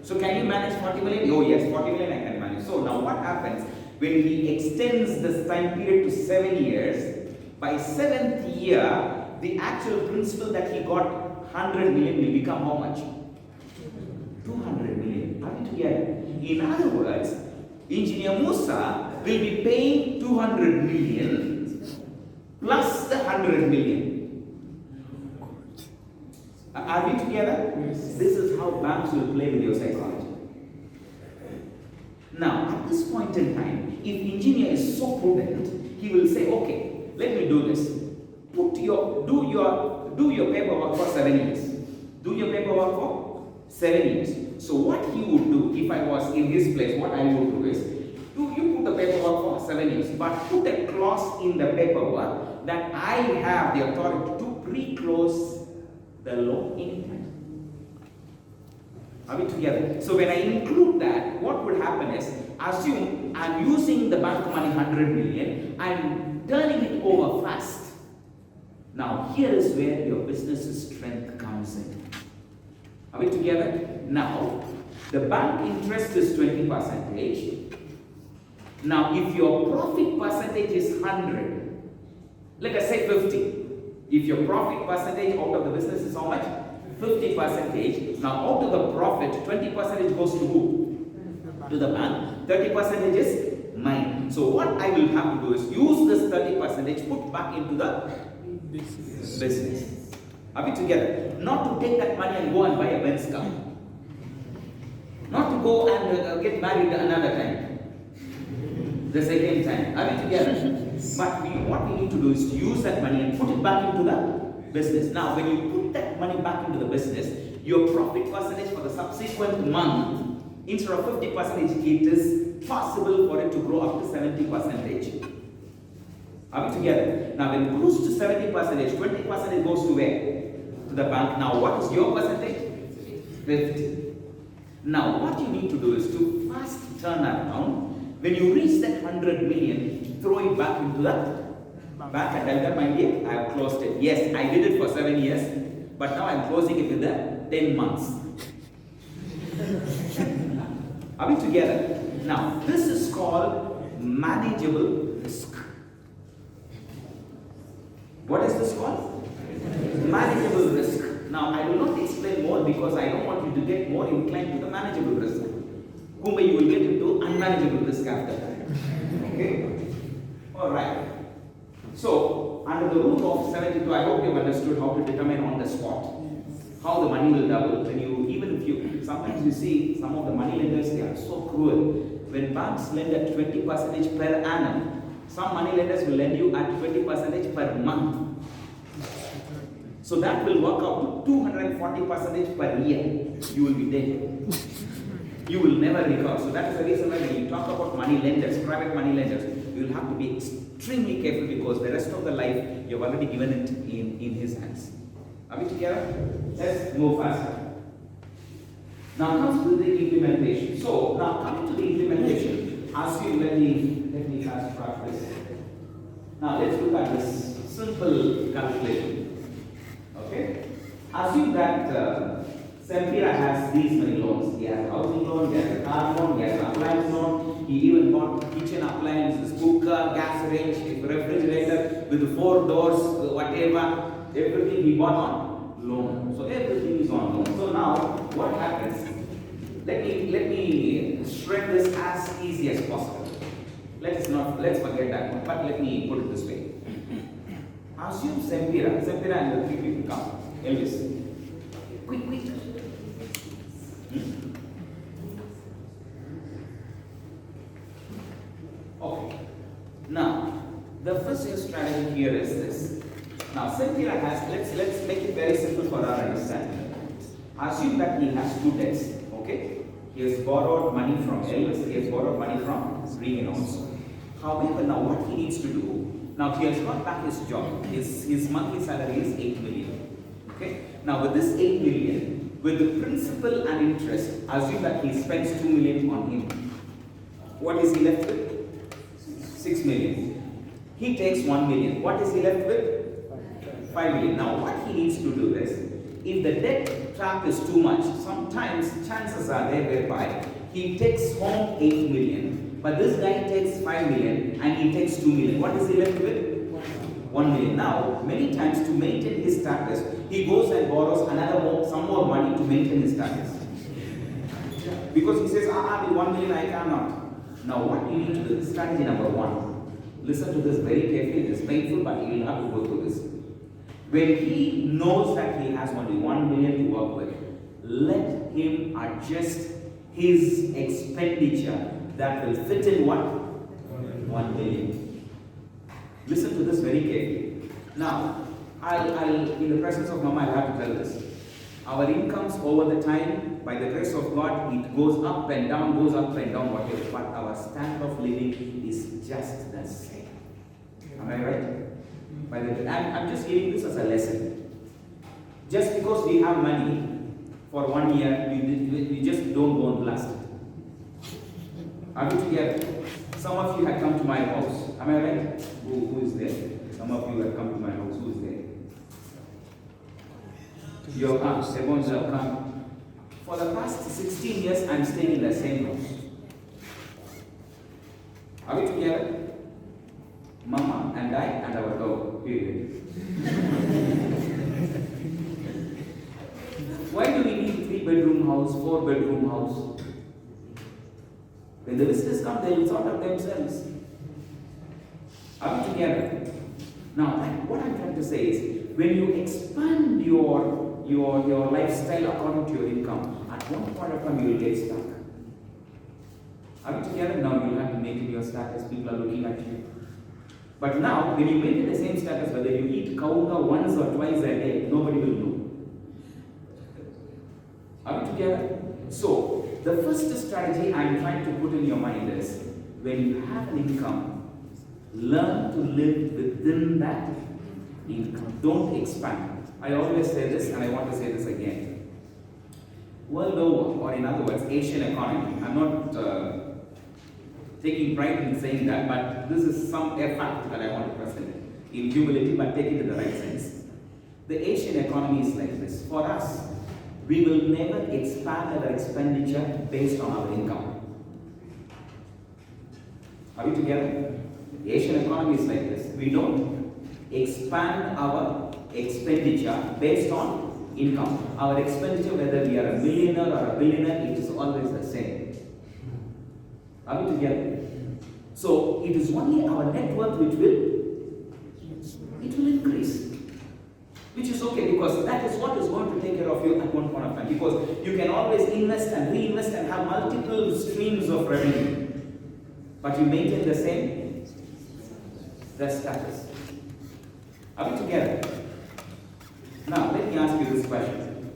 So can you manage 40 million? Oh yes, 40 million I can manage. So now what happens when he extends this time period to 7 years? By 7th year, the actual principal that he got 100 million will become how much? 200 million. Are we together? In other words, Engineer Musa will be paying 200 million plus the 100 million. Are we together? Yes. This is how banks will play with your psychology. Now, at this point in time, if engineer is so prudent, he will say, okay, let me do this. Do your paperwork for 7 years. Do your paperwork for 7 years. So what he would do, if I was in his place, what I would do is, you put the paperwork for 7 years, but put a clause in the paperwork that I have the authority to pre-close the loan anytime. Are we together? So when I include that, what would happen is, assume I'm using the bank money 100 million, I'm turning it over fast. Now here is where your business's strength comes in. Are we together? Now, the bank interest is 20%. Now, if your profit percentage is 100, let us say 50. If your profit percentage out of the business is how much? 50%. Now, out of the profit, 20% goes to who? To the bank. 30% is mine. So, what I will have to do is use this 30% put back into the business. Are we together? Not to take that money and go and buy a Benz car. Not to go and get married another time. The second time. Are we together? But what we need to do is to use that money and put it back into the business. Now, when you put that money back into the business, your profit percentage for the subsequent month, instead of 50%, it is possible for it to grow up to 70%. Are we together? Now, when it goes to 70%, 20% goes to where? To the bank. Now, what is your percentage? 50. Now, what you need to do is to fast turn around. When you reach that 100 million, throw it back into the bank and tell them, my dear, I have closed it. Yes, I did it for 7 years, but now I'm closing it in the 10 months. Are we together? Now, this is called manageable risk. What is this called? Manageable risk. Now, I will not explain more because I don't want you to get more inclined to the manageable risk. Whom you will get into unmanageable risk after that. Okay? Alright. So, under the rule of 72, I hope you have understood how to determine on the spot how the money will double. When you, even if you, sometimes you see some of the money lenders, they are so cruel. When banks lend at 20% per annum, some money lenders will lend you at 20% per month. So that will work out to 240% per year. You will be dead. You will never recover. So that is the reason why when you talk about money lenders, private money lenders, you will have to be extremely careful because the rest of the life you have already given it in his hands. Are we together? Let's move faster. Now comes to the implementation. So now coming to the implementation, assume let me fast track this. Now let's look at this simple calculation. Okay? Assume that Sempira has these many loans. He has a housing loan, he has a car loan, he has an appliance loan, he even bought kitchen appliances, cooker, gas range, refrigerator with 4 doors, whatever, everything he bought on loan. So everything is on loan. So now what happens? Let me shred this as easy as possible. Let's forget that one, but let me put it this way. Assume Sempira and the 3 people come. Elvis. Quick. Okay. Now, the first strategy here is this. Now, Sempira has, let's make it very simple for our understanding. Assume that he has 2 debts. Okay? He has borrowed money from Elvis, he has borrowed money from Regan also. However, now what he needs to do, now he has got back his job. His monthly salary is 8 million. Okay? Now, with this 8 million, with the principal and interest, assume that he spends 2 million on him. What is he left with? 6 million. He takes 1 million. What is he left with? 5 million. Now, what he needs to do is, if the debt trap is too much, sometimes chances are there whereby he takes home 8 million, but this guy takes 5 million and he takes 2 million. What is he left with? 1 million. Now, many times to maintain his status, he goes and borrows some more money to maintain his status. Because he says, with 1 million I cannot. Now, what you need to do, strategy number 1. Listen to this very carefully. It is painful, but you will have to go through this. When he knows that he has only 1 million to work with, let him adjust his expenditure that will fit in what? 1 million. Listen to this very carefully. Now, I'll in the presence of Mama, I'll have to tell this. Our incomes over the time, by the grace of God, it goes up and down, whatever. But our standard of living is just the same. Am I right? I'm just giving this as a lesson. Just because we have money, for 1 year, you just don't go and blast it. Are we together? Some of you have come to my house. Am I right? Who is there? Some of you have come to my house. Who is there? Your come. Everyone's have come. For the past 16 years, I'm staying in the same house. Are we together? Mama and I and our dog. Period. Why do we need 3-bedroom house, 4-bedroom house? When the visitors come, they will sort out themselves. Are we together? Now, what I'm trying to say is, when you expand your lifestyle according to your income, at one point of time you will get stuck. Are we together? Now you have to maintain your status. People are looking at you. But now, when you maintain the same status, whether you eat kaunga once or twice a day, nobody will know. Are we together? So, the first strategy I'm trying to put in your mind is, when you have an income, learn to live within that income. Don't expand. I always say this, and I want to say this again. World over, or in other words, Asian economy. I'm not taking pride in saying that, but this is a fact that I want to present in humility, but take it in the right sense. The Asian economy is like this. For us, we will never expand our expenditure based on our income. Are we together? The Asian economy is like this. We don't expand our expenditure based on income. Our expenditure, whether we are a millionaire or a billionaire, it is always the same. Are we together? So it is only our net worth which will increase. Which is okay, because that is what is going to take care of you at one point of time. Because you can always invest and reinvest and have multiple streams of revenue. But you maintain the same status. Are we together? Now, let me ask you this question.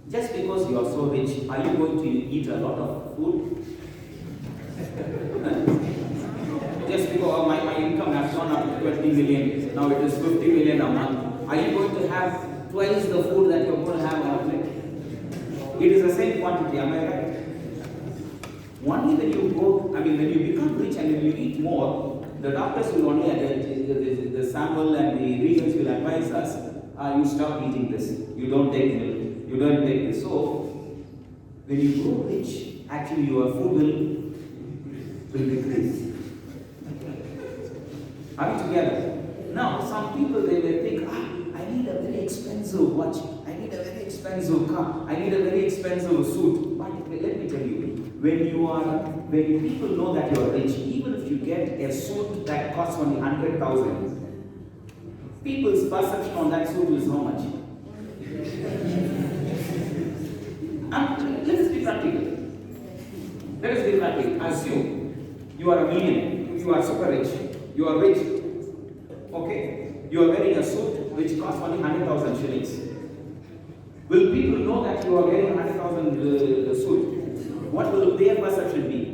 Just because you are so rich, are you going to eat a lot of food? Just because my income has gone up to 20 million, now it is 50 million a month. Are you going to have twice the food that you're going to have on a plate? It is the same quantity, am I right? Only when you become rich and when you eat more, the doctors will only, the sample and the regions will advise us, you stop eating this, you don't take milk, you don't take this. So, when you grow rich, actually your food will decrease. Are we together? Now, some people, they may think, I need a very expensive watch, I need a very expensive car, I need a very expensive suit. But let me tell you, when people know that you are rich, even if you get a suit that costs only 100,000, people's perception on that suit is how much? And let us be practical. Let us be practical. Assume you are a millionaire, you are super rich, you are rich. Okay? You are wearing a suit which costs only 100,000 shillings. Will people know that you are wearing a 100,000 suit? What will their perception be?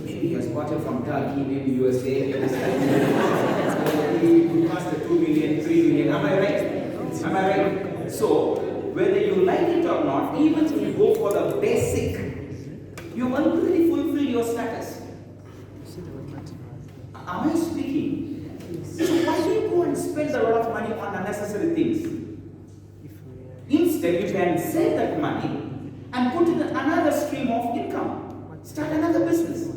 Maybe he has bought it from Turkey, maybe USA. It cost 2 million, 3 million. Am I right? Am I right? So, whether you like it or not, even if you go for the basic, you already fulfill your status. Am I speaking? So why do you go and spend a lot of money on unnecessary things? Instead, you can save that money and put in another stream of income. Start another business.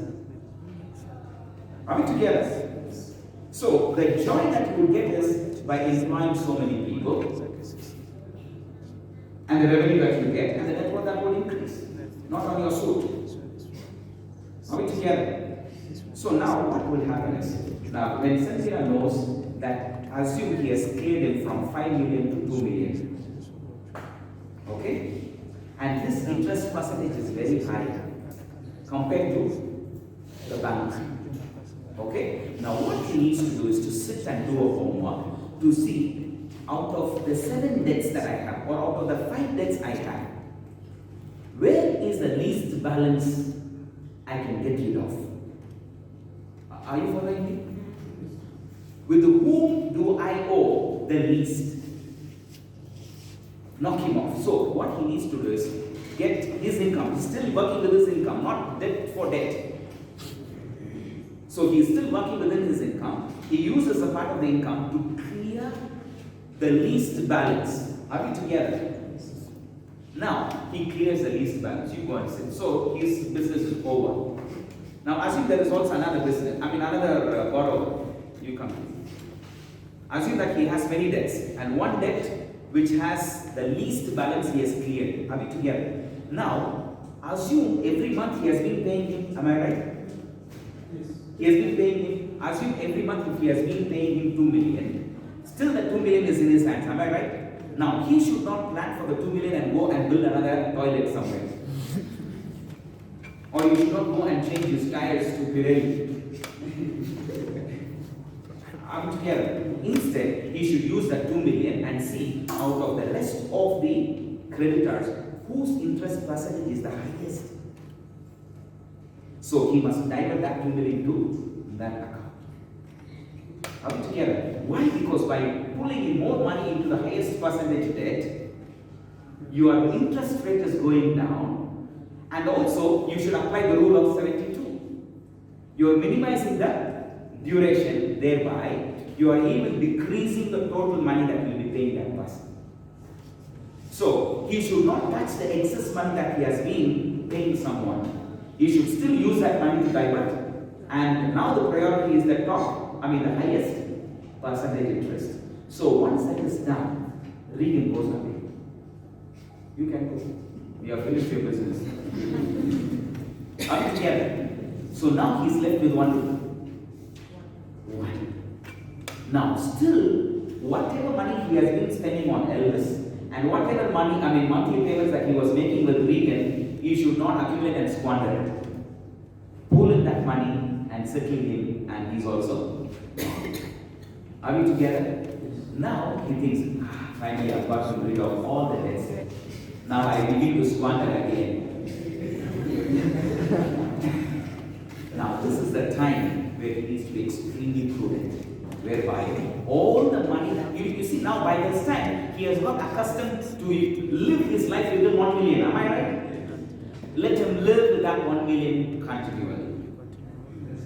Are we together? So the joy that you will get is by employing so many people, and the revenue that you get, and the net worth that will increase, not on your suit. Are we together? So now what will happen is, now when Cynthia knows that, assume he has cleared him from 5 million to 2 million. Okay? And this interest percentage is very high compared to the bank. Okay? Now what he needs to do is to sit and do a homework to see, out of the 7 debts that I have, or out of the 5 debts I have, where is the least balance I can get rid of? Are you following me? With whom do I owe the least? knock him off. So what he needs to do is get his income. He's still working with his income, not debt for debt. So he is still working within his income. He uses a part of the income to clear the least balance. Are we together? Now, he clears the least balance. You go and sit. So his business is over. Now, assume there is also another business, another borrower. You come. Assume that he has many debts, and one debt which has the least balance he has cleared. Are we together? Now, assume every month he has been paying him. Am I right? He has been paying him. Assume every month if he has been paying him 2 million, still the 2 million is in his hands. Am I right? Now, he should not plan for the 2 million and go and build another toilet somewhere. Or you should not go and change his tires to Pirelli. Are we together? Instead, he should use that 2 million and see out of the rest of the creditors whose interest percentage is the highest. So he must divert that 2 million to that account. Are we together? Why? Because by pulling in more money into the highest percentage debt, your interest rate is going down, and also you should apply the rule of 72. You are minimizing the duration, thereby you are even decreasing the total money that you will be paying that person. So he should not touch the excess money that he has been paying someone. He should still use that money to divert. And now the priority is the the highest percentage interest. So once that is done, Regan goes away. You can go. You have finished your business. Are we together? So now he's left with one. Now still, whatever money he has been spending on Elvis, and whatever money, monthly payments that he was making with Regan, he should not accumulate and squander it. Pull in that money and settle him, and he's also. Are we together? Now he thinks, finally I've gotten rid of all the debts. Now I begin to squander again. Now this is the time where he needs to be extremely prudent, whereby all the money that you see now, by this time he has got accustomed to live his life within 1 million. Am I right? Let him live with that 1 million continually.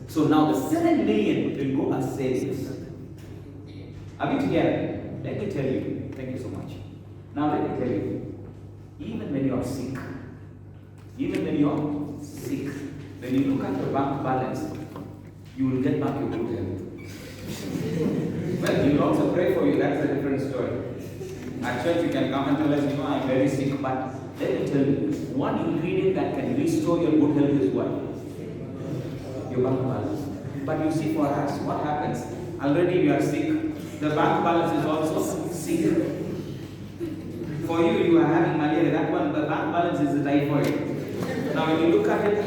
So now the 7 million will go as savings. Are we together? Let me tell you. Thank you so much. Now let me tell you. Even when you are sick, when you look at your bank balance, you will get back your good health. Well, you will also pray for you. That's a different story. At church, you can come and tell us, I'm very sick, but let me tell you, one ingredient that can restore your good health is what? Your bank balance. But you see, for us, what happens? Already we are sick. The bank balance is also sick. For you, you are having malaria. That one, the bank balance is the typhoid. Now, when you look at it,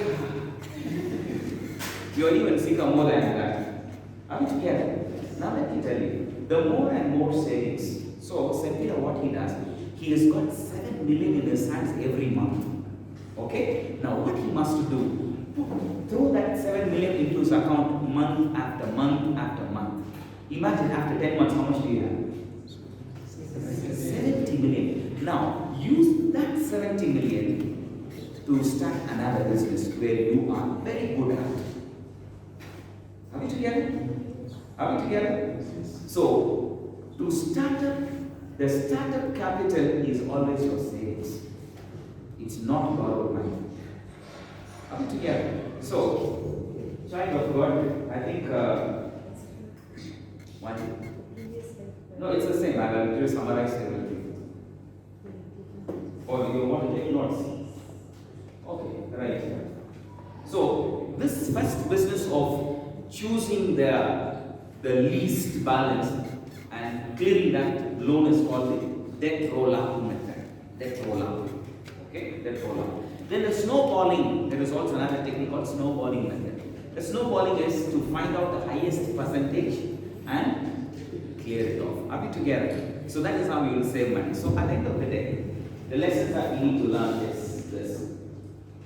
you are even sicker more than that. Are we together? Now, let me tell you, the more and more savings. So, Sepira, what he does, he has got 7 million in his hands every month. Okay? Now, what he must do, throw that 7 million into his account month after month after month. Imagine after 10 months, how much do you have? 70 million. Now, use that 70 million to start another business where you are very good at. Are we together? Are we together? So, to start up, the startup capital is always your savings. It's not borrowed money. Are we together? So, child of God, I think, what? No, it's the same. I will just summarize everything. Or you want to take notes? Okay, right. So, this first business of choosing the least balance and clearing that loan is called the debt roll-up method. Debt roll-up. Okay, debt roll-up. Then the snowballing, there is also another technique called snowballing method. The snowballing is to find out the highest percentage and clear it off. Are we together? So that is how we will save money. So at the end of the day, the lesson that we need to learn is this.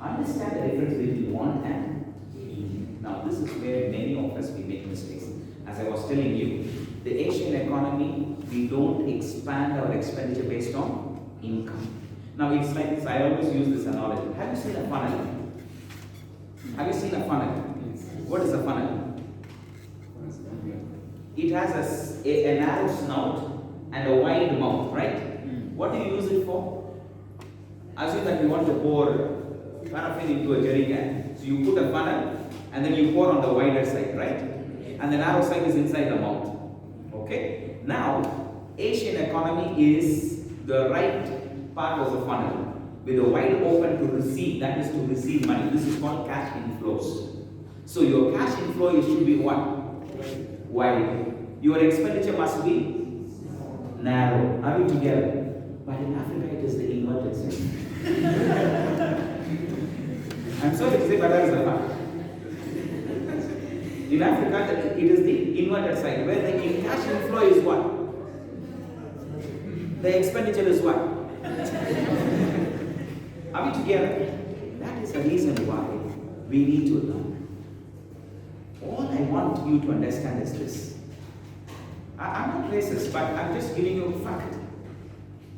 Understand the difference between want and need. Now this is where many of us we make mistakes. As I was telling you, the Asian economy, we don't expand our expenditure based on income. Now it's like this, I always use this analogy. Have you seen a funnel? Have you seen a funnel? What is a funnel? It has a narrow snout and a wide mouth, right? What do you use it for? Assume that you want to pour paraffin into a jerry can. So you put a funnel and then you pour on the wider side, right? And the narrow side is inside the mouth. Okay? Now, Asian economy is the right part of the funnel with a wide open to receive, that is to receive money. This is called cash inflows. So your cash inflow should be what? Wide. Your expenditure must be narrow. Are we together? But in Africa it is the inverted side. I'm sorry to say, but that is the fact. In Africa, it is the inverted side, where the cash inflow is what? The expenditure is what? Are we together? That is the reason why we need to learn. All I want you to understand is this. I'm not racist, but I'm just giving you a fact.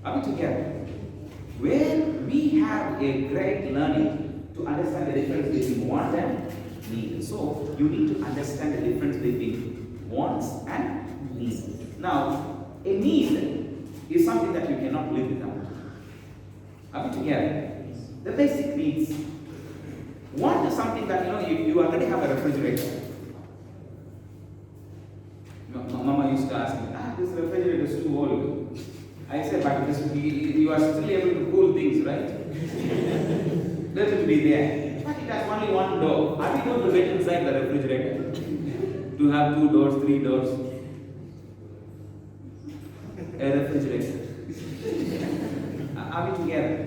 Are we together? Where we have a great learning to understand the difference between want and need. So you need to understand the difference between wants and needs. Now, a need is something that you cannot live without. Are we together? The basic needs. Want is something that you already have a refrigerator. Mama used to ask me, this refrigerator is too old. I said, but you are still able to cool things, right? Let it be there. But it has only one door. Are we going to get inside the refrigerator? To have 2 doors, 3 doors? A refrigerator. Are we together?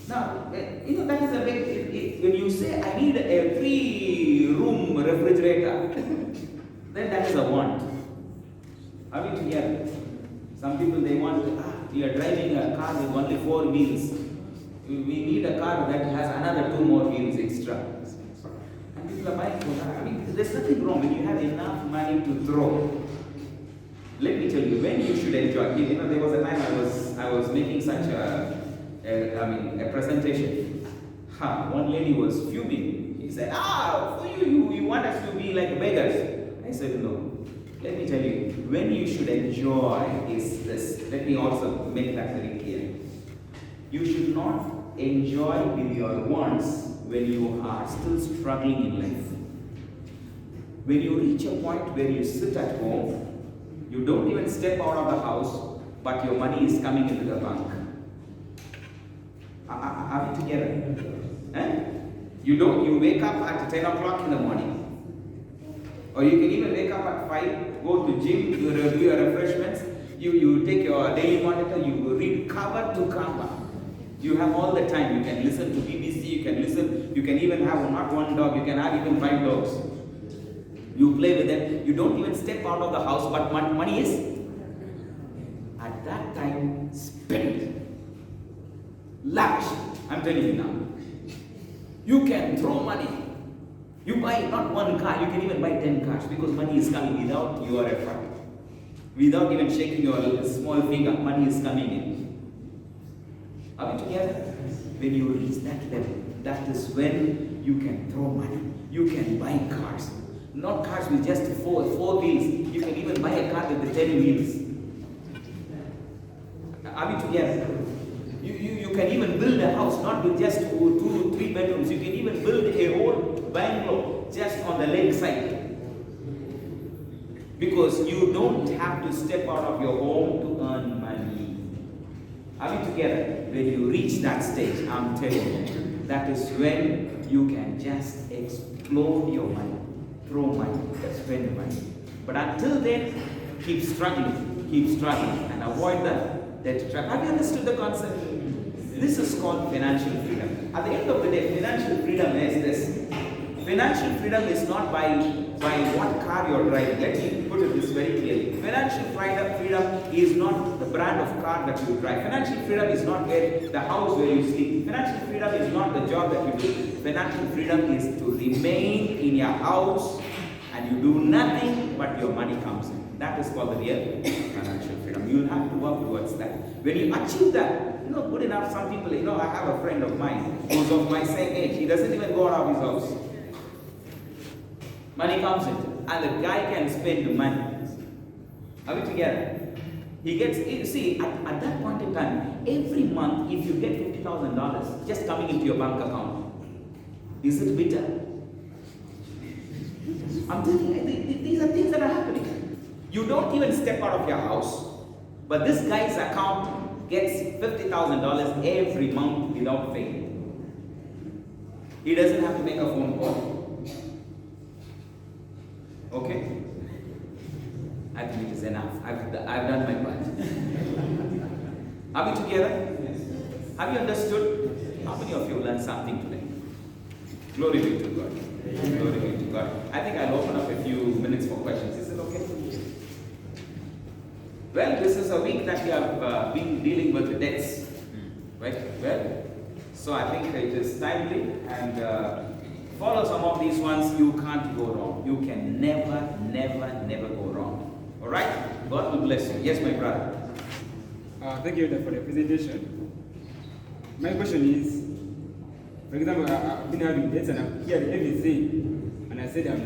Now, that is a big, when you say, I need a 3-room refrigerator, then that is a want. Are we together? Some people, they want, we are driving a car with only 4 wheels. We need a car that has another 2 more wheels extra. And people are buying for that. I mean, there's nothing wrong when you have enough money to throw. Let me tell you, when you should enjoy. There was a time I was making such a presentation. One lady was fuming. He said, for you want us to be like beggars. I said, no. Let me tell you, when you should enjoy is this. Let me also make that very clear. You should not enjoy with your wants when you are still struggling in life. When you reach a point where you sit at home, you don't even step out of the house, but your money is coming into the bank. Are we together? You wake up at 10 o'clock in the morning. Or you can even wake up at 5, go to gym, do your refreshments, you take your daily monitor, you read cover to cover. You have all the time. You can listen to BBC, you can even have not 1 dog, you can have even 5 dogs. You play with them. You don't even step out of the house, but money is at that time spent. Lavish. I'm telling you now. You can throw money. You buy not 1 car, you can even buy 10 cars because money is coming without your effort. Without even shaking your small finger, money is coming in. Are we together? When you reach that level, that is when you can throw money. You can buy cars. Not cars with just 4 wheels. You can even buy a car with the 10 wheels. Are we together? You can even build a house not with just 2, 3 bedrooms. You can even build a whole bungalow just on the lake side. Because you don't have to step out of your home to earn money. Are we together? When you reach that stage, I'm telling you, that is when you can just explode your money, throw money, spend money. But until then, keep struggling, and avoid the debt trap. Have you understood the concept? This is called financial freedom. At the end of the day, financial freedom is this. Financial freedom is not by what car you're driving. Let me put it this very clearly. Financial freedom is not the brand of car that you drive. Financial freedom is not the house where you sleep. Financial freedom is not the job that you do. Financial freedom is to remain in your house and you do nothing but your money comes in. That is called the real financial freedom. You will have to work towards that. When you achieve that, good enough, some people, I have a friend of mine who's of my same age. He doesn't even go out of his house. Money comes in, and the guy can spend the money. Are we together? He gets, at that point in time, every month, if you get $50,000 just coming into your bank account, is it bitter? I'm telling you, these are things that are happening. You don't even step out of your house, but this guy's account gets $50,000 every month without fail. He doesn't have to make a phone call. Okay? I think it is enough. I've done my part. Are we together? Yes. Have you understood? How many of you learned something today? Glory be to God. Amen. Glory be to God. I think I'll open up a few minutes for questions. Is it okay? Well, this is a week that we have been dealing with the debts. Right? Well, so I think it is timely, and follow some of these ones. You can't go wrong. You can never, never, never go wrong. All right? God will bless you. Yes, my brother. Thank you for the presentation. My question is, for example, I've been having debts and I've heard everything, and I said I'm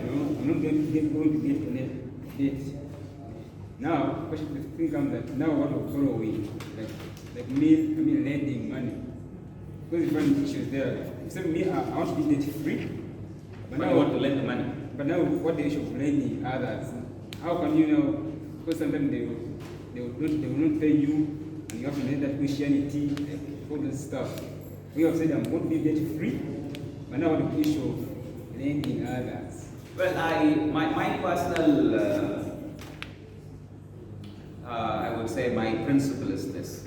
not going to get any debt. Now, the thing comes that now what of borrowing, like lending money. Because different issues there. Except me, I want to be debt free. But now you want to lend the money. But now, what the issue of lending others? How can because sometimes they will not pay you, and you have to lend that Christianity, all this stuff. We have said I'm going to be debt free, but now the issue of lending others. Well, my personal, I would say my principle is this.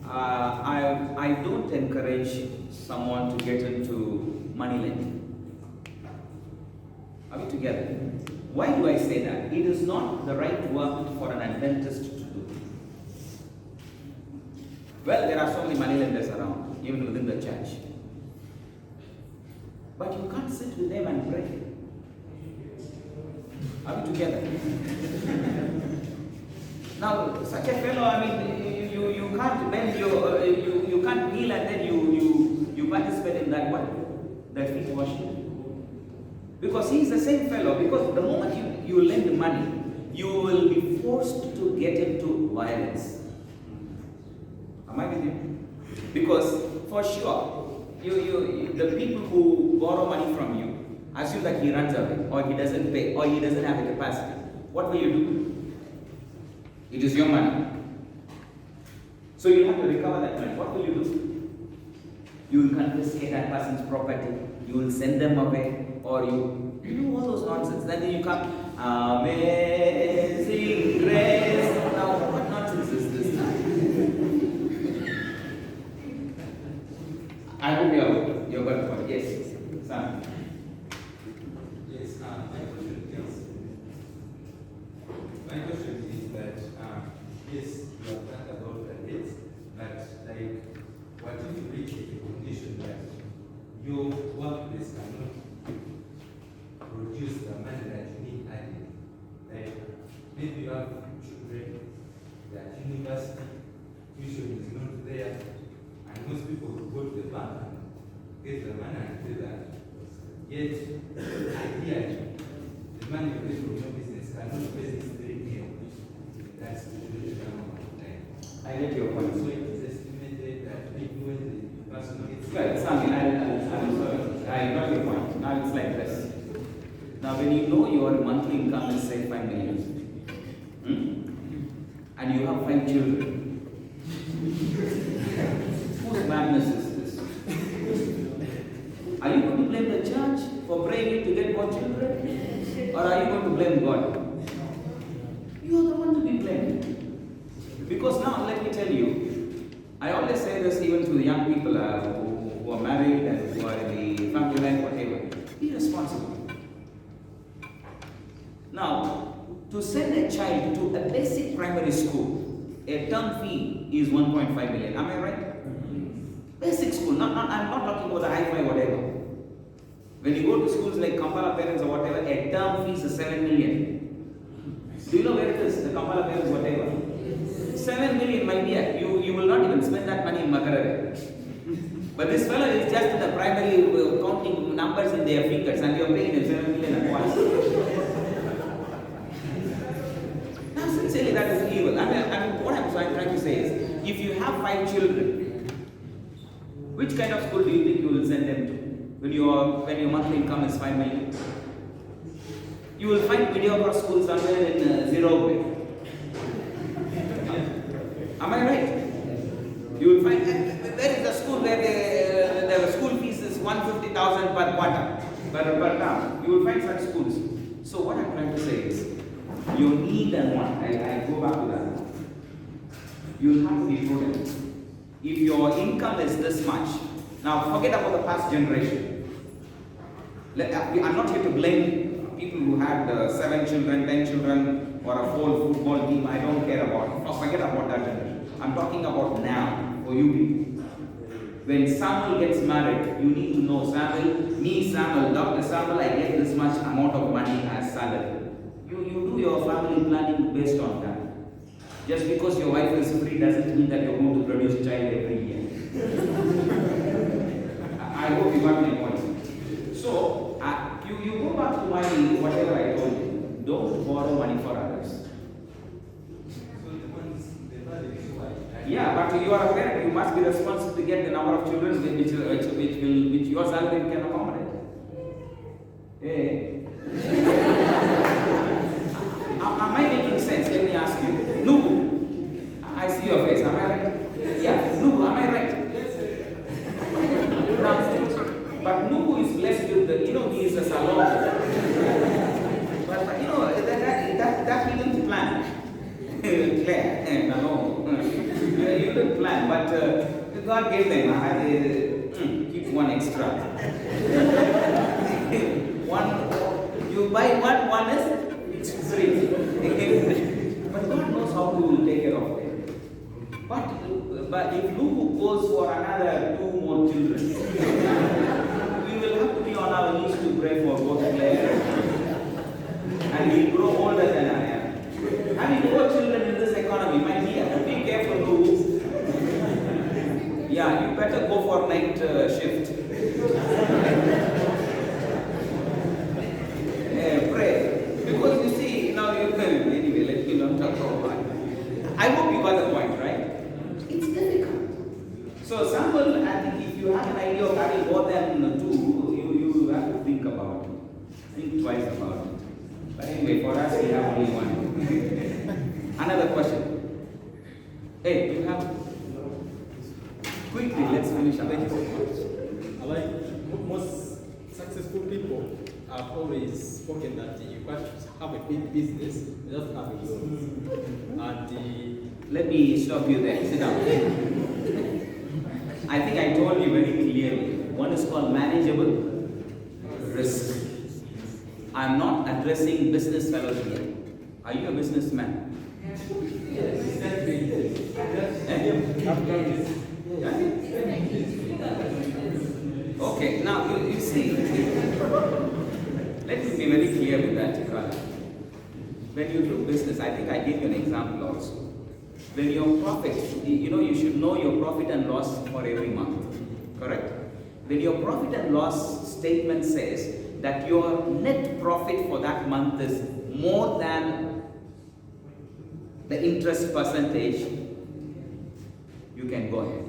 I don't encourage someone to get into money lending. Are we together? Why do I say that? It is not the right work for an Adventist to do. Well, there are so many money lenders around, even within the church. But you can't sit with them and pray. Are we together? Now, such a fellow, you can't bend your, you can't kneel and then you participate in that one, that feet washing. Because he is the same fellow, because the moment you lend money, you will be forced to get into violence. Am I with you? Because for sure, the people who borrow money from you assume that he runs away, or he doesn't pay, or he doesn't have the capacity. What will you do? It is your money. So you have to recover that money. What will you do? You will confiscate that person's property. You will send them away, or you do all those nonsense. Then you come, amazing grace. Now, what nonsense is this now? I hope you're going for it. Yes, Sam. Yes, my question is that, yes, you have talked about the rates, but what if you reach a condition that your workplace cannot produce the money that you need added? Maybe you have children, that university tuition is not there, and most people will go to the bank and get the money and pay that. Yet, ideally, the money you get from your business cannot pay this very meal. That's the situation. I get your point. So it is estimated that maybe when the person gets... Well, Sami, I'm sorry. I got your point. Now it's like this. Now, when you know your monthly income is say 5 million, and you have 5 children, whose madness is this? Are you going to blame the church for praying to get more children? Or are you going to blame God? You are the one to be blamed. Because now, let me tell you, I always say this even to the young people who are married and who are in the family life, whatever. Be responsible. Now, to send a child to a basic primary school, a term fee is 1.5 million. Am I right? Basic school. I'm not talking about the hi-fi whatever. When you go to schools like Kampala Parents or whatever, a term fee is 7 million. Do you know where it is? The Kampala Pairs, whatever. 7 million, my dear. You will not even spend that money in Makarare. But this fellow is just the primary counting numbers in their fingers, and you're paying him 7 million at once. Now, sincerely, that is evil. I mean, what I'm trying to say is, if you have 5 children, which kind of school do you think you will send them to when your monthly income is 5 million? You will find mediocre school somewhere in Zimbabwe. Am I right? You will find there is a school where the school fees is 150,000 per quarter, per term. You will find such schools. So what I'm trying to say is, you need and want. I go back to that. You have to be prudent. If your income is this much, now forget about the past generation. I'm not here to blame people who had 7 children, 10 children, or a whole football team. I don't care about it. Forget about that generation. I'm talking about now, for you people. When Samuel gets married, you need to know, Samuel, Dr. Samuel, I get this much amount of money as salary. You do your family planning based on that. Just because your wife is free doesn't mean that you're going to produce a child every year. I hope you got my point. So, you go back to my whatever I told you. Don't borrow money for others. Yeah, but you are a parent. You must be responsible to get the number of children which your salary can accommodate. Hey. Am I making sense? Let me ask you. Nubu, I see your face. Am I right? Yeah, Nubu, am I right? But Nubu is blessed with the, he is a salon. But that he didn't plan. Claire, no. You didn't plan, but God gave them. Keep one extra. You buy one is free. But God knows how to take care of them. But if Luke goes for another 2 more children, we will have to be on our knees to pray for both Claire, and he'll grow older than I am. Having 4 children in this economy, my dear, be careful, Luke. Yeah, you better go for night shift. Pray. Because you see, now anyway, let me not talk about it. I hope you got the point, right? It's difficult. So Samuel, I think if you have an idea of having more than 2, you have to think about it. Think twice about it. But anyway, for us, we have only 1. Another question. Hey, you have... Quickly, let's finish up. Thank you so much. I like most successful people have always spoken that you can't have a big business, just have a business. And let me stop you there. Sit down. I think I told you very clearly. One is called manageable risk. I'm not addressing business fellows here. Are you a businessman? Yes. Okay, now you see, let me be very clear with that. When you do business, I think I gave you an example also. When your profit, you should know your profit and loss for every month, correct? When your profit and loss statement says that your net profit for that month is more than the interest percentage, you can go ahead.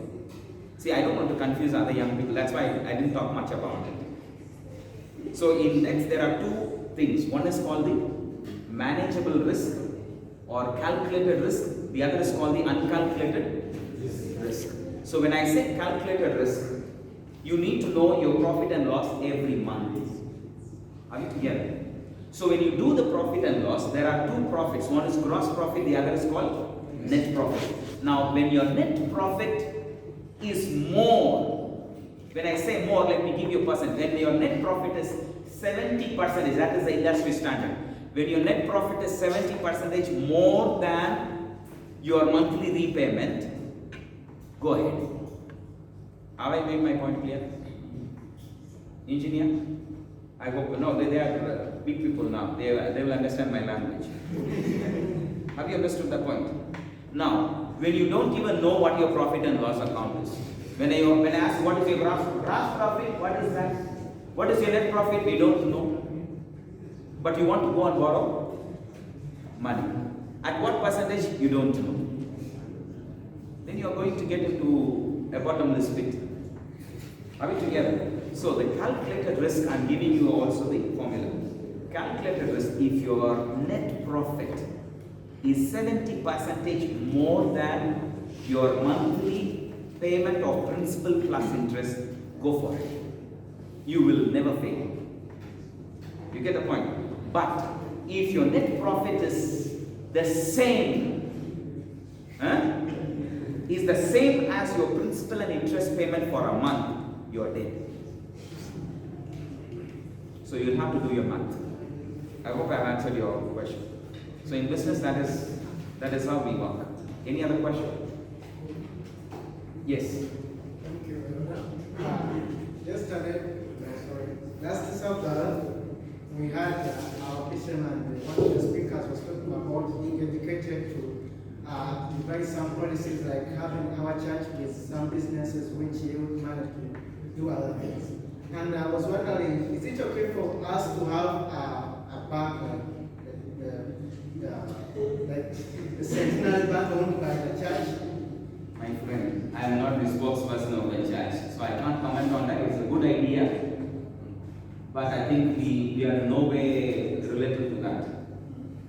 See, I don't want to confuse other young people. That's why I didn't talk much about it. So in next, there are 2 things. One is called the manageable risk or calculated risk. The other is called the uncalculated risk. So when I say calculated risk, you need to know your profit and loss every month. Are you together? So when you do the profit and loss, there are 2 profits. One is gross profit, the other is called net profit. Now, when your net profit is more, when I say more, let me give you a percent. When your net profit is 70%, that is the industry standard. When your net profit is 70% more than your monthly repayment, go ahead. Have I made my point clear? Engineer? I hope, no, they are big people now. They will understand my language. Have you understood the point? Now, when you don't even know what your profit and loss account is, when I ask what is your gross profit, what is that? What is your net profit? We don't know. But you want to go and borrow money. At what percentage? You don't know. Then you are going to get into a bottomless pit. Are we together? So the calculated risk, I'm giving you also the formula. Calculated risk, if your net profit is 70% more than your monthly payment of principal plus interest, go for it. You will never fail. You get the point? But if your net profit is the same, is the same as your principal and interest payment for a month, you are dead. So you'll have to do your math. I hope I've answered your question. So in business, that is how we work. Any other question? Yes. Thank you. Yesterday, last Saturday, we had our fisherman, one of the speakers was talking about being educated to devise some policies like having our church with some businesses which you manage to do other things. And I was wondering, is it okay for us to have a bank like the Centenary Bank owned by the church? My friend, I am not the spokesperson of the church, so I can't comment on that. It's a good idea, but I think we are in no way related to that.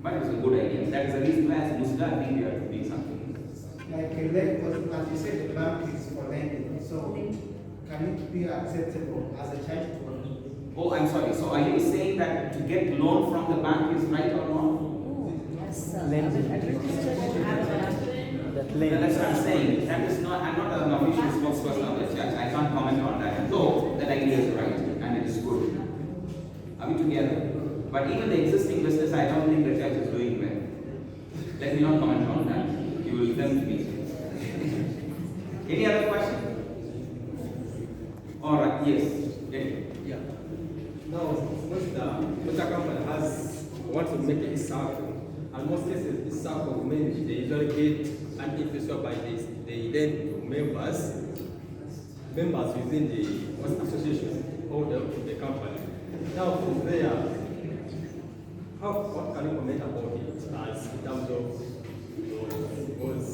But it's a good idea. That is the reason why as Muslim, I think we are doing something. Like a lend, as you said, the bank is for lending, so can it be acceptable as a church to? Oh, I'm sorry. So are you saying that to get loan from the bank is right or not? Yes, Lending. That's what I'm saying. That is not, I'm not an official spokesperson of the church. I can't comment on that. Though that idea is right and it is good. Are we together? But even the existing business, I don't think the church is doing well. Let me not comment on that. You will then be. Any other question? All right. Yes. Yeah. Now, most the company wants to make a circle, and most cases, this circle means they usually get an interest by they lend to members within the association or the company. Now, from there, what can you comment about it as in terms of because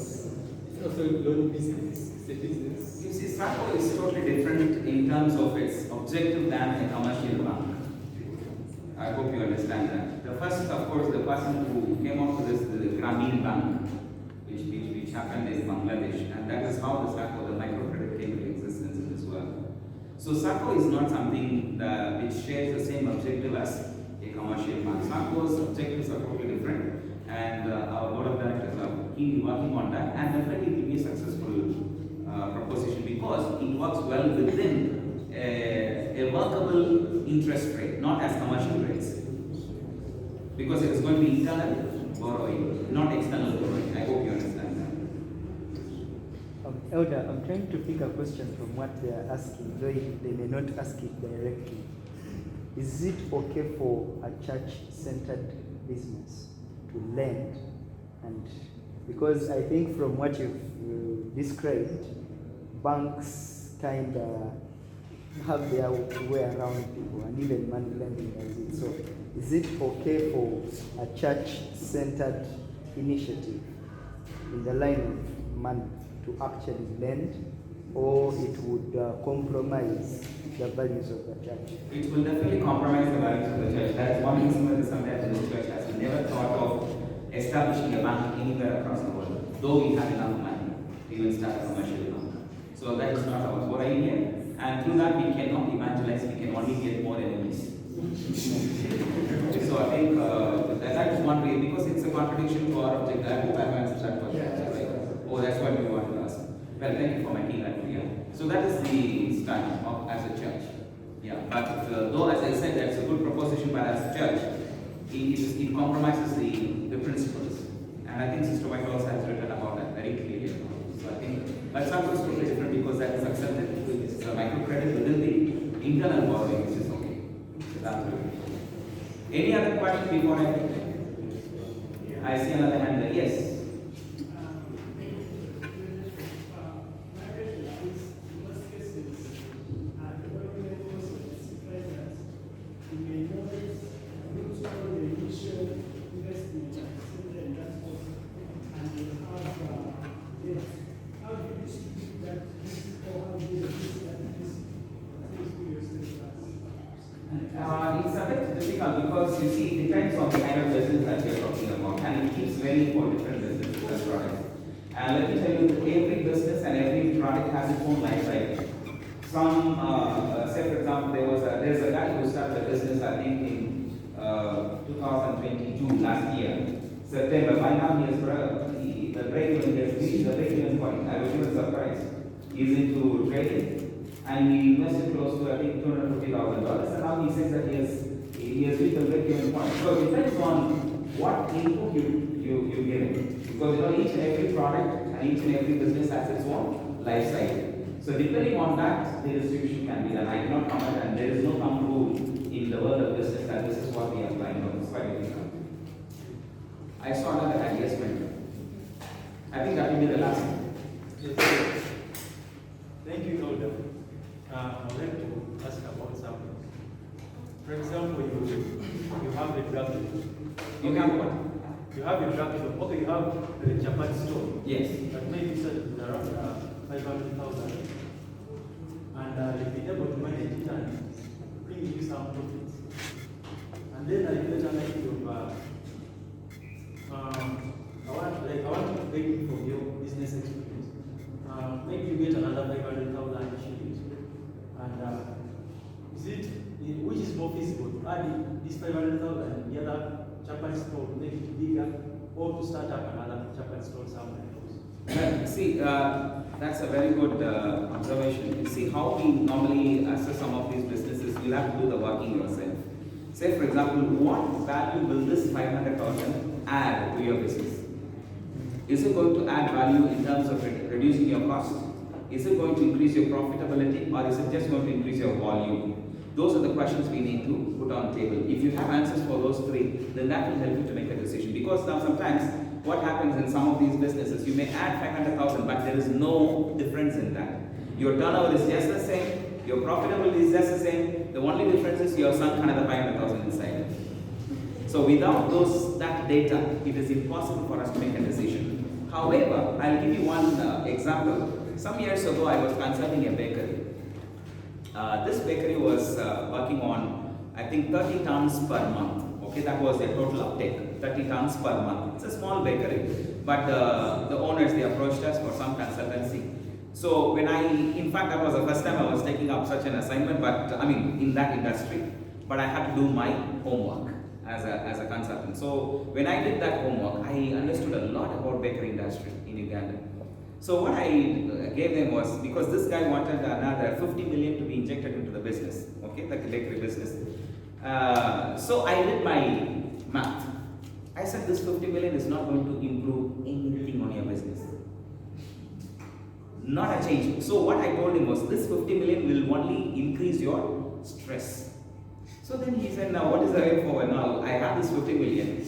it's also loan business, it's a business. You see, SACCO is totally different in terms of its objective than a commercial bank. I hope you understand that. The first, of course, the person who came up with this, the Grameen Bank, which happened in Bangladesh, and that is how the SACCO, the microcredit, came into existence as well. So SACCO is not something which shares the same objective as a commercial bank. SACCO's objectives are totally different, and our board of directors are keenly working on that, and definitely it will be a successful proposition because it works well within a workable interest rate, not as commercial rates. Because it is going to be internal borrowing, not external borrowing. I hope you understand that. Elder, I'm trying to pick a question from what they are asking, though they may not ask it directly. Is it okay for a church-centered business to lend? And because I think from what you've described, banks kind of have their way around people, and even money lending does it. So is it okay for a church-centered initiative in the line of money to actually lend, or it would compromise the values of the church? It will definitely compromise the values of the church. That is one reason why sometimes the church has never thought of establishing a bank anywhere across the world, though we have enough money to even start a commercial bank. So that is not our core idea. And through that, we cannot evangelize, we can only get more enemies. So I think that is one way, because it's a contradiction to our objective. I hope I've answered that question. Right? Oh, that's what you want to ask. Well, thank you for making that clear. So that is the stand of as a church. Yeah, but though, as I said, that's a good proposition, but as a church, it compromises the principles. And I think Sister White also has written about that very clearly. So I think, but some is totally different because that is accepted. It's a microcredit within the internal borrowing, which is okay. Any other question before I see another hand there. Yes. It's a bit difficult because you see, it depends on the kind of business that you're talking about, and it keeps varying for different businesses and products. And let me tell you, that every business and every product has its own life cycle. Some, say for example, there's a guy who started a business, I think in 2022, last year, September. By now he has the break-even, he has reached the break-even point. I was even surprised. He's into trading. And he invested close to, I think, $250,000, and now he says that he has reached the break-even point. So it depends on what input you give him, because each and every product and each and every business has its own life cycle. So depending on that, the distribution can be done. I cannot comment, and there is no thumb rule in the world of business that this is what we are applying on. It's quite difficult. I saw another hand. Yes, I think that will be the last one. Yes. Thank you, Elder. I would like to ask about something. For example, you have a drug. You have what? You have a drug shop. Okay, you have a Japan store. Yes. That maybe started with around 500,000. And you've been able to manage it and bring you some profits. And then I get an idea of I want to beg you from your business experience. Maybe you get another 500,000 shillings. And is it which is more feasible to add this 500,000 and the other Japan store to make it bigger, or to start up another Japan store somewhere else? See, that's a very good observation. You see, how we normally assess some of these businesses, you'll have to do the working yourself. Say, for example, what value will this 500,000 add to your business? Is it going to add value in terms of reducing your cost? Is it going to increase your profitability, or is it just going to increase your volume? Those are the questions we need to put on the table. If you have answers for those three, then that will help you to make a decision. Because now sometimes what happens in some of these businesses, you may add 500,000, but there is no difference in that. Your turnover is just the same, your profitability is just the same. The only difference is you have sunk another 500,000 inside. So without that data, it is impossible for us to make a decision. However, I'll give you one example. Some years ago, I was consulting a bakery. This bakery was working on, I think, 30 tons per month. Okay, that was their total uptake, 30 tons per month. It's a small bakery, but the owners, they approached us for some consultancy. So in fact, that was the first time I was taking up such an assignment, but in that industry. But I had to do my homework as a consultant. So when I did that homework, I understood a lot about bakery industry in Uganda. So what I gave them was, because this guy wanted another 50 million to be injected into the business, okay, like the bakery business. So I did my math. I said this 50 million is not going to improve anything on your business. Not a change. So what I told him was, this 50 million will only increase your stress. So then he said, now what is the way forward? Now I have this 50 million.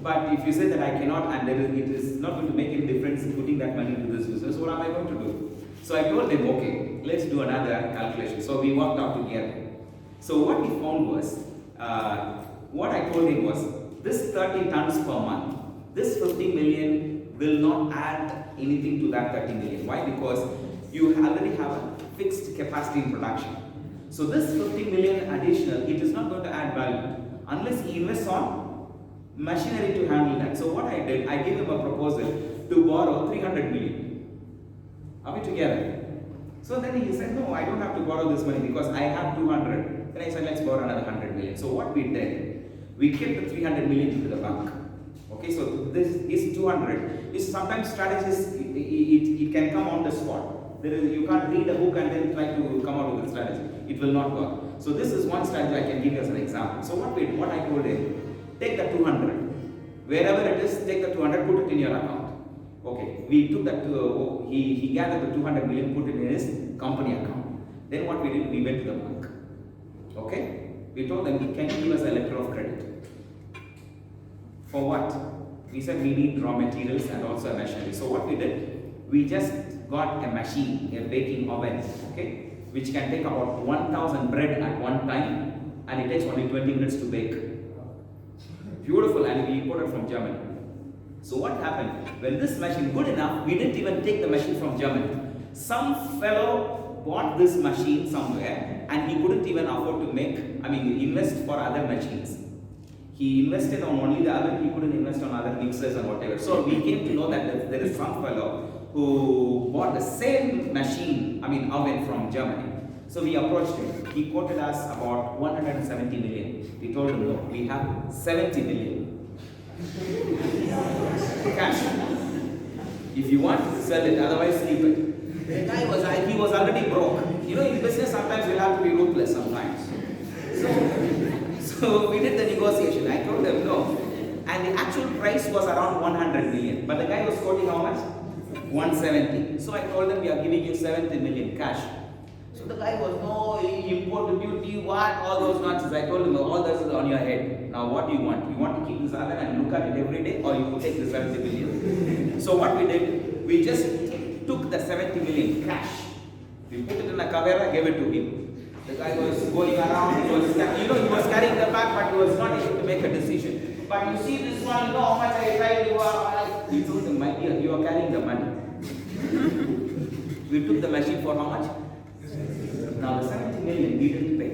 But if you say that I cannot, and it is not going to make any difference in putting that money into this business, what am I going to do? So I told them, okay, let's do another calculation. So we worked out together. So what we found was, what I told him was, this 30 tons per month, this 50 million will not add anything to that 30 million. Why? Because you already have a fixed capacity in production. So this 50 million additional, it is not going to add value unless he invests on machinery to handle that. So what I did, I gave him a proposal to borrow 300 million. Are we together? So then he said, no, I don't have to borrow this money because I have 200. Then I said, let's borrow another 100 million. So what we did, we kept the 300 million into the bank. Okay, so this is 200. Is sometimes strategies, it can come on the spot. You can't read a book and then try to come out with a strategy. It will not work. So this is one strategy I can give you as an example. So what I told him, take the 200. Wherever it is, take the 200, put it in your account. Okay, we took that, he gathered the 200 million, put it in his company account. Then what we did, we went to the bank. Okay, We told them, can you give us a letter of credit? For what? We said we need raw materials and also a machinery. So what we did, we just got a machine, a baking oven, okay, which can take about 1,000 bread at one time, and it takes only 20 minutes to bake. Beautiful, and we imported from Germany. So what happened? When this machine, good enough, we didn't even take the machine from Germany. Some fellow bought this machine somewhere, and he couldn't even afford to invest for other machines. He invested on only the oven, he couldn't invest on other mixers and whatever. So we came to know that there is some fellow who bought the same machine, oven from Germany. So we approached him. He quoted us about 170 million. We told him, no, we have 70 million. Cash. If you want, sell it, otherwise leave it. The guy he was already broke. In business sometimes we have to be ruthless sometimes. So we did the negotiation. I told them no. And the actual price was around 100 million. But the guy was quoting how much? 170. So I told them we are giving you 70 million cash. So the guy was, no, import duty, what, all those nonsense. I told him, all this is on your head. Now what do you want? You want to keep this oven and look at it every day, or you take the 70 million? So what we did, we just took the 70 million cash. We put it in a kavera, gave it to him. The guy was going around, he was carrying the bag, but he was not able to make a decision. But you see this one, how much I tried, he told him, my dear, you are carrying the money. We took the machine for how much? Now the 70 million we didn't pay.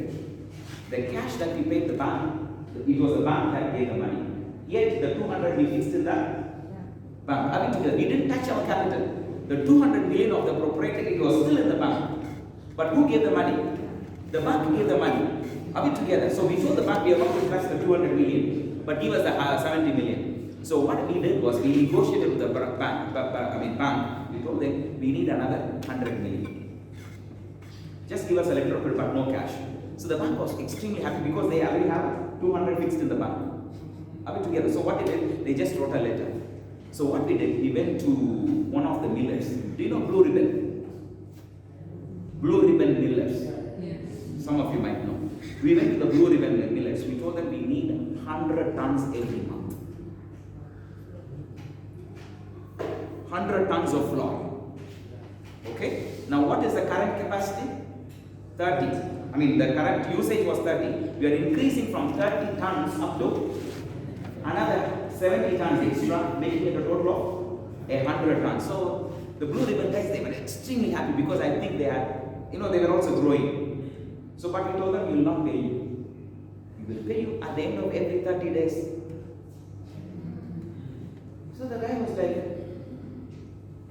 The cash that we paid the bank, it was the bank that gave the money. Yet the 200 we fixed in the bank. We didn't touch our capital. The 200 million of the proprietor, it was still in the bank. But who gave the money? The bank gave the money. Are we together? So we told the bank we are not going to touch the 200 million, but give us the 70 million. So what we did was we negotiated with the bank. We told them we need another 100 million. Just give us a letter of credit, but no cash. So the bank was extremely happy because they already have 200 fixed in the bank. Are we together? So what they did, they just wrote a letter. So what we did, we went to one of the millers. Do you know Blue Ribbon? Blue Ribbon Millers. Some of you might know. We went to the Blue Ribbon Millers. We told them we need 100 tons every month. 100 tons of flour. Okay? Now what is the current capacity? 30. The current usage was 30. We are increasing from 30 tons up to another 70 tons extra, making it a total of 100 tons. So the Blue Ribbon guys, they were extremely happy because I think they had, they were also growing. So, but we told them, we will not pay you. We will pay you at the end of every 30 days. So the guy was like,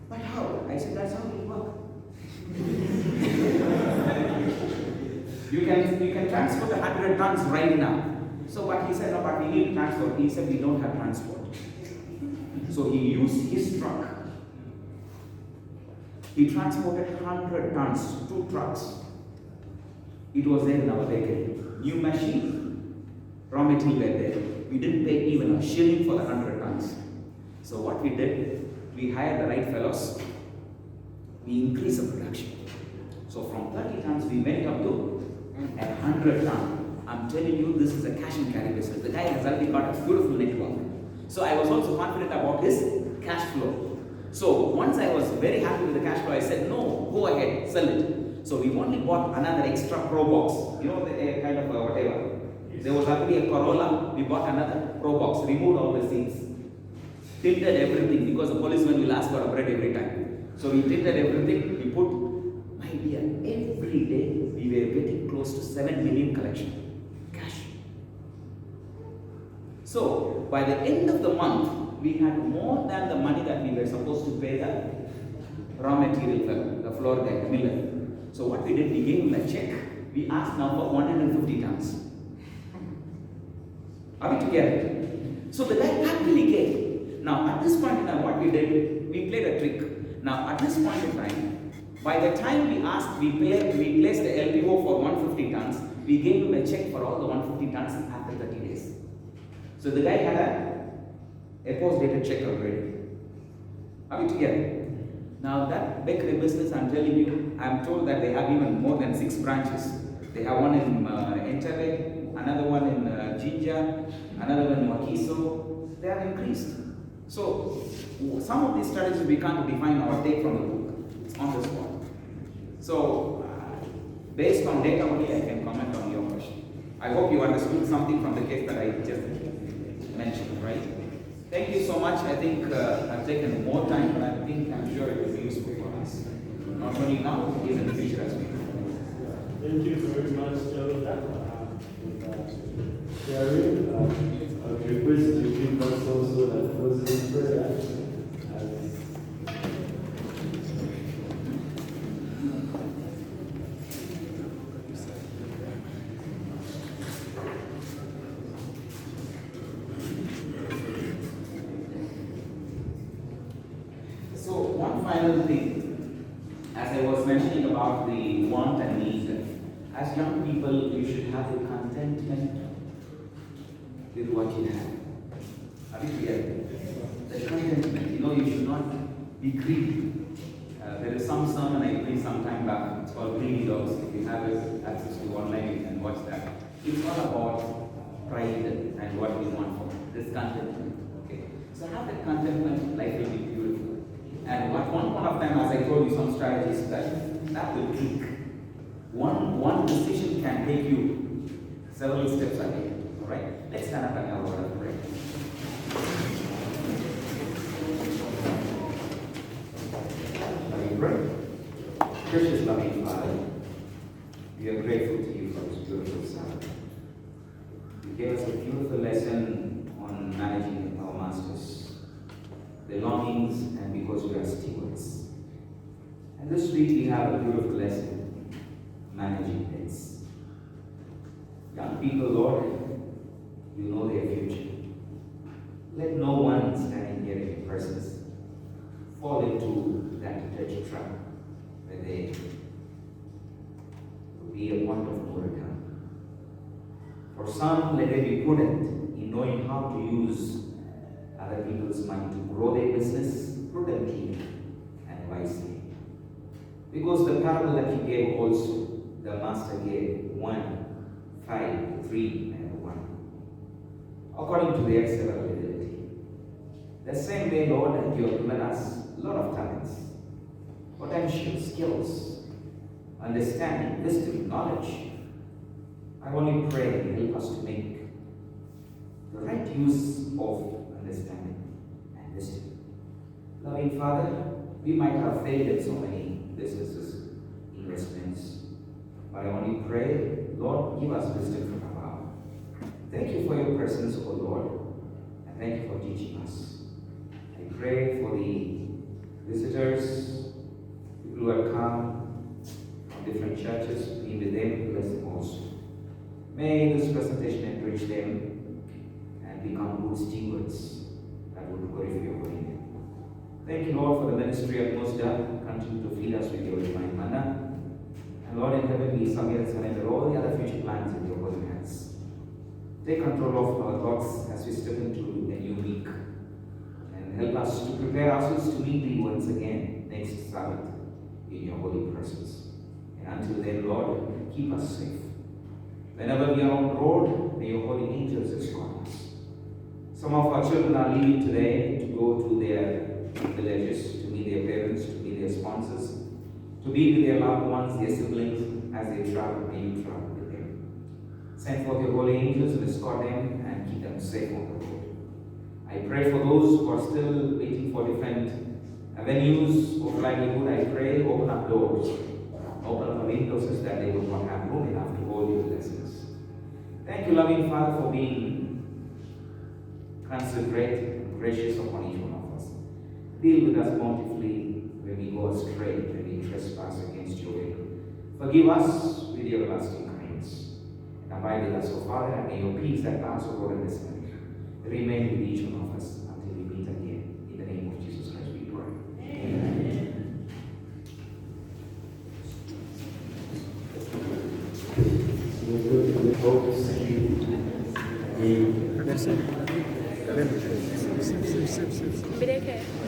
but how? I said, that's how it will work. You can transport 100 tons right now. So, but he said, no, but we need transport. He said, we don't have transport. So he used his truck. He transported 100 tons, 2 trucks. It was there in our bakery. New machine, raw material were there. We didn't pay even a shilling for the 100 tons. So what we did, we hired the right fellows. We increased the production. So from 30 tons, we went up to 100 tons. I'm telling you, this is a cash and carry business. The guy has already got a beautiful network. So I was also confident about his cash flow. So once I was very happy with the cash flow, I said, no, go ahead, sell it. So we only bought another extra Pro Box, the kind of whatever. There was already a Corolla, we bought another Pro Box, removed all the seats, tilted everything because the policeman will ask for a bread every time. So we tilted everything, we put, my dear, every day we were getting close to 7 million collection, cash. So by the end of the month, we had more than the money that we were supposed to pay the raw material fellow, the floor guy, the miller. So what we did, we gave him a check. We asked now for 150 tons. Are we together? So the guy happily gave. Now at this point in time, what we did, we played a trick. Now at this point in time, by the time we asked, we placed the LPO for 150 tons, we gave him a check for all the 150 tons after 30 days. So the guy had a post-dated check already. Are we together? Now that bakery business, I'm telling you, I'm told that they have even more than 6 branches. They have one in Entebbe, another one in Jinja, another one in Wakiso. They have increased. So some of these strategies we can't define or take from the book. It's on the spot. So based on data only, I can comment on your question. I hope you understood something from the case that I just mentioned, right? Thank you so much. I think I've taken more time, but I'm sure it was useful for us. Not only now, even in the future as well. Thank you very much, Charlotte, sharing. I would request you give us also that closing prayer. So one final thing, as I was mentioning about the want and need, as young people, you should have the contentment with what you have. Are you clear? The contentment, you should not be greedy. There is some sermon I played some time back, it's called Greedy Dogs. If you have access to online, you can watch that. It's all about pride and what we want for this contentment. Okay? So have that contentment, life will be beautiful. And at one point of time, as I told you some strategies, that will peak. One decision can take you several steps ahead. Alright? Let's stand up and have a word of prayer. Let me pray. Precious loving Father, we are grateful to you for this beautiful Sabbath. You gave us a beautiful lesson on managing our masters, belongings, and because we are stewards. And this week we have a beautiful lesson, managing debts. Young people, Lord, you know their future. Let no one standing here in your presence fall into that debt trap where they will be a point of no return. For some, let them be prudent in knowing how to use other people's money to grow their business prudently and wisely. Because the parable that you gave also, the master gave 1, 5, 3, and 1. According to their several ability. The same way, Lord, that you have given us a lot of talents, potential, skills, understanding, wisdom, knowledge. I only pray and help us to make the right use of understanding and wisdom. Loving Father, we might have failed at so many businesses, investments, but I only pray, Lord, give us wisdom from above. Thank you for your presence, O Lord, and thank you for teaching us. I pray for the visitors, people who have come from different churches, be with them, bless them also. May this presentation enrich them and become good stewards that will glorify your holy name. Thank you, Lord, for the ministry of Mosda. Continue to feed us with your divine manna. And Lord in heaven, we submit and surrender all the other future plans in your holy hands. Take control of our thoughts as we step into a new week. And help us to prepare ourselves to meet thee once again next Sabbath in your holy presence. And until then, Lord, keep us safe. Whenever we are on the road, may your holy angels escort us. Some of our children are leaving today to go to their villages, to meet their parents, to meet their sponsors, to be with their loved ones, their siblings, as they travel. May you travel with them. Send forth your holy angels and escort them and keep them safe on the road. I pray for those who are still waiting for different avenues of livelihood. I pray, open up doors, open up the windows so that they will not have room enough to hold your blessings. Thank you, loving Father, for being considerate and gracious upon each one of us. Deal with us bountifully when we go astray, when we trespass against your will. Forgive us with your everlasting kindness. And abide with us, O Father, and may your peace that passes all understanding remain with each one of us until we meet again. In the name of Jesus Christ we pray. Amen. Bereke.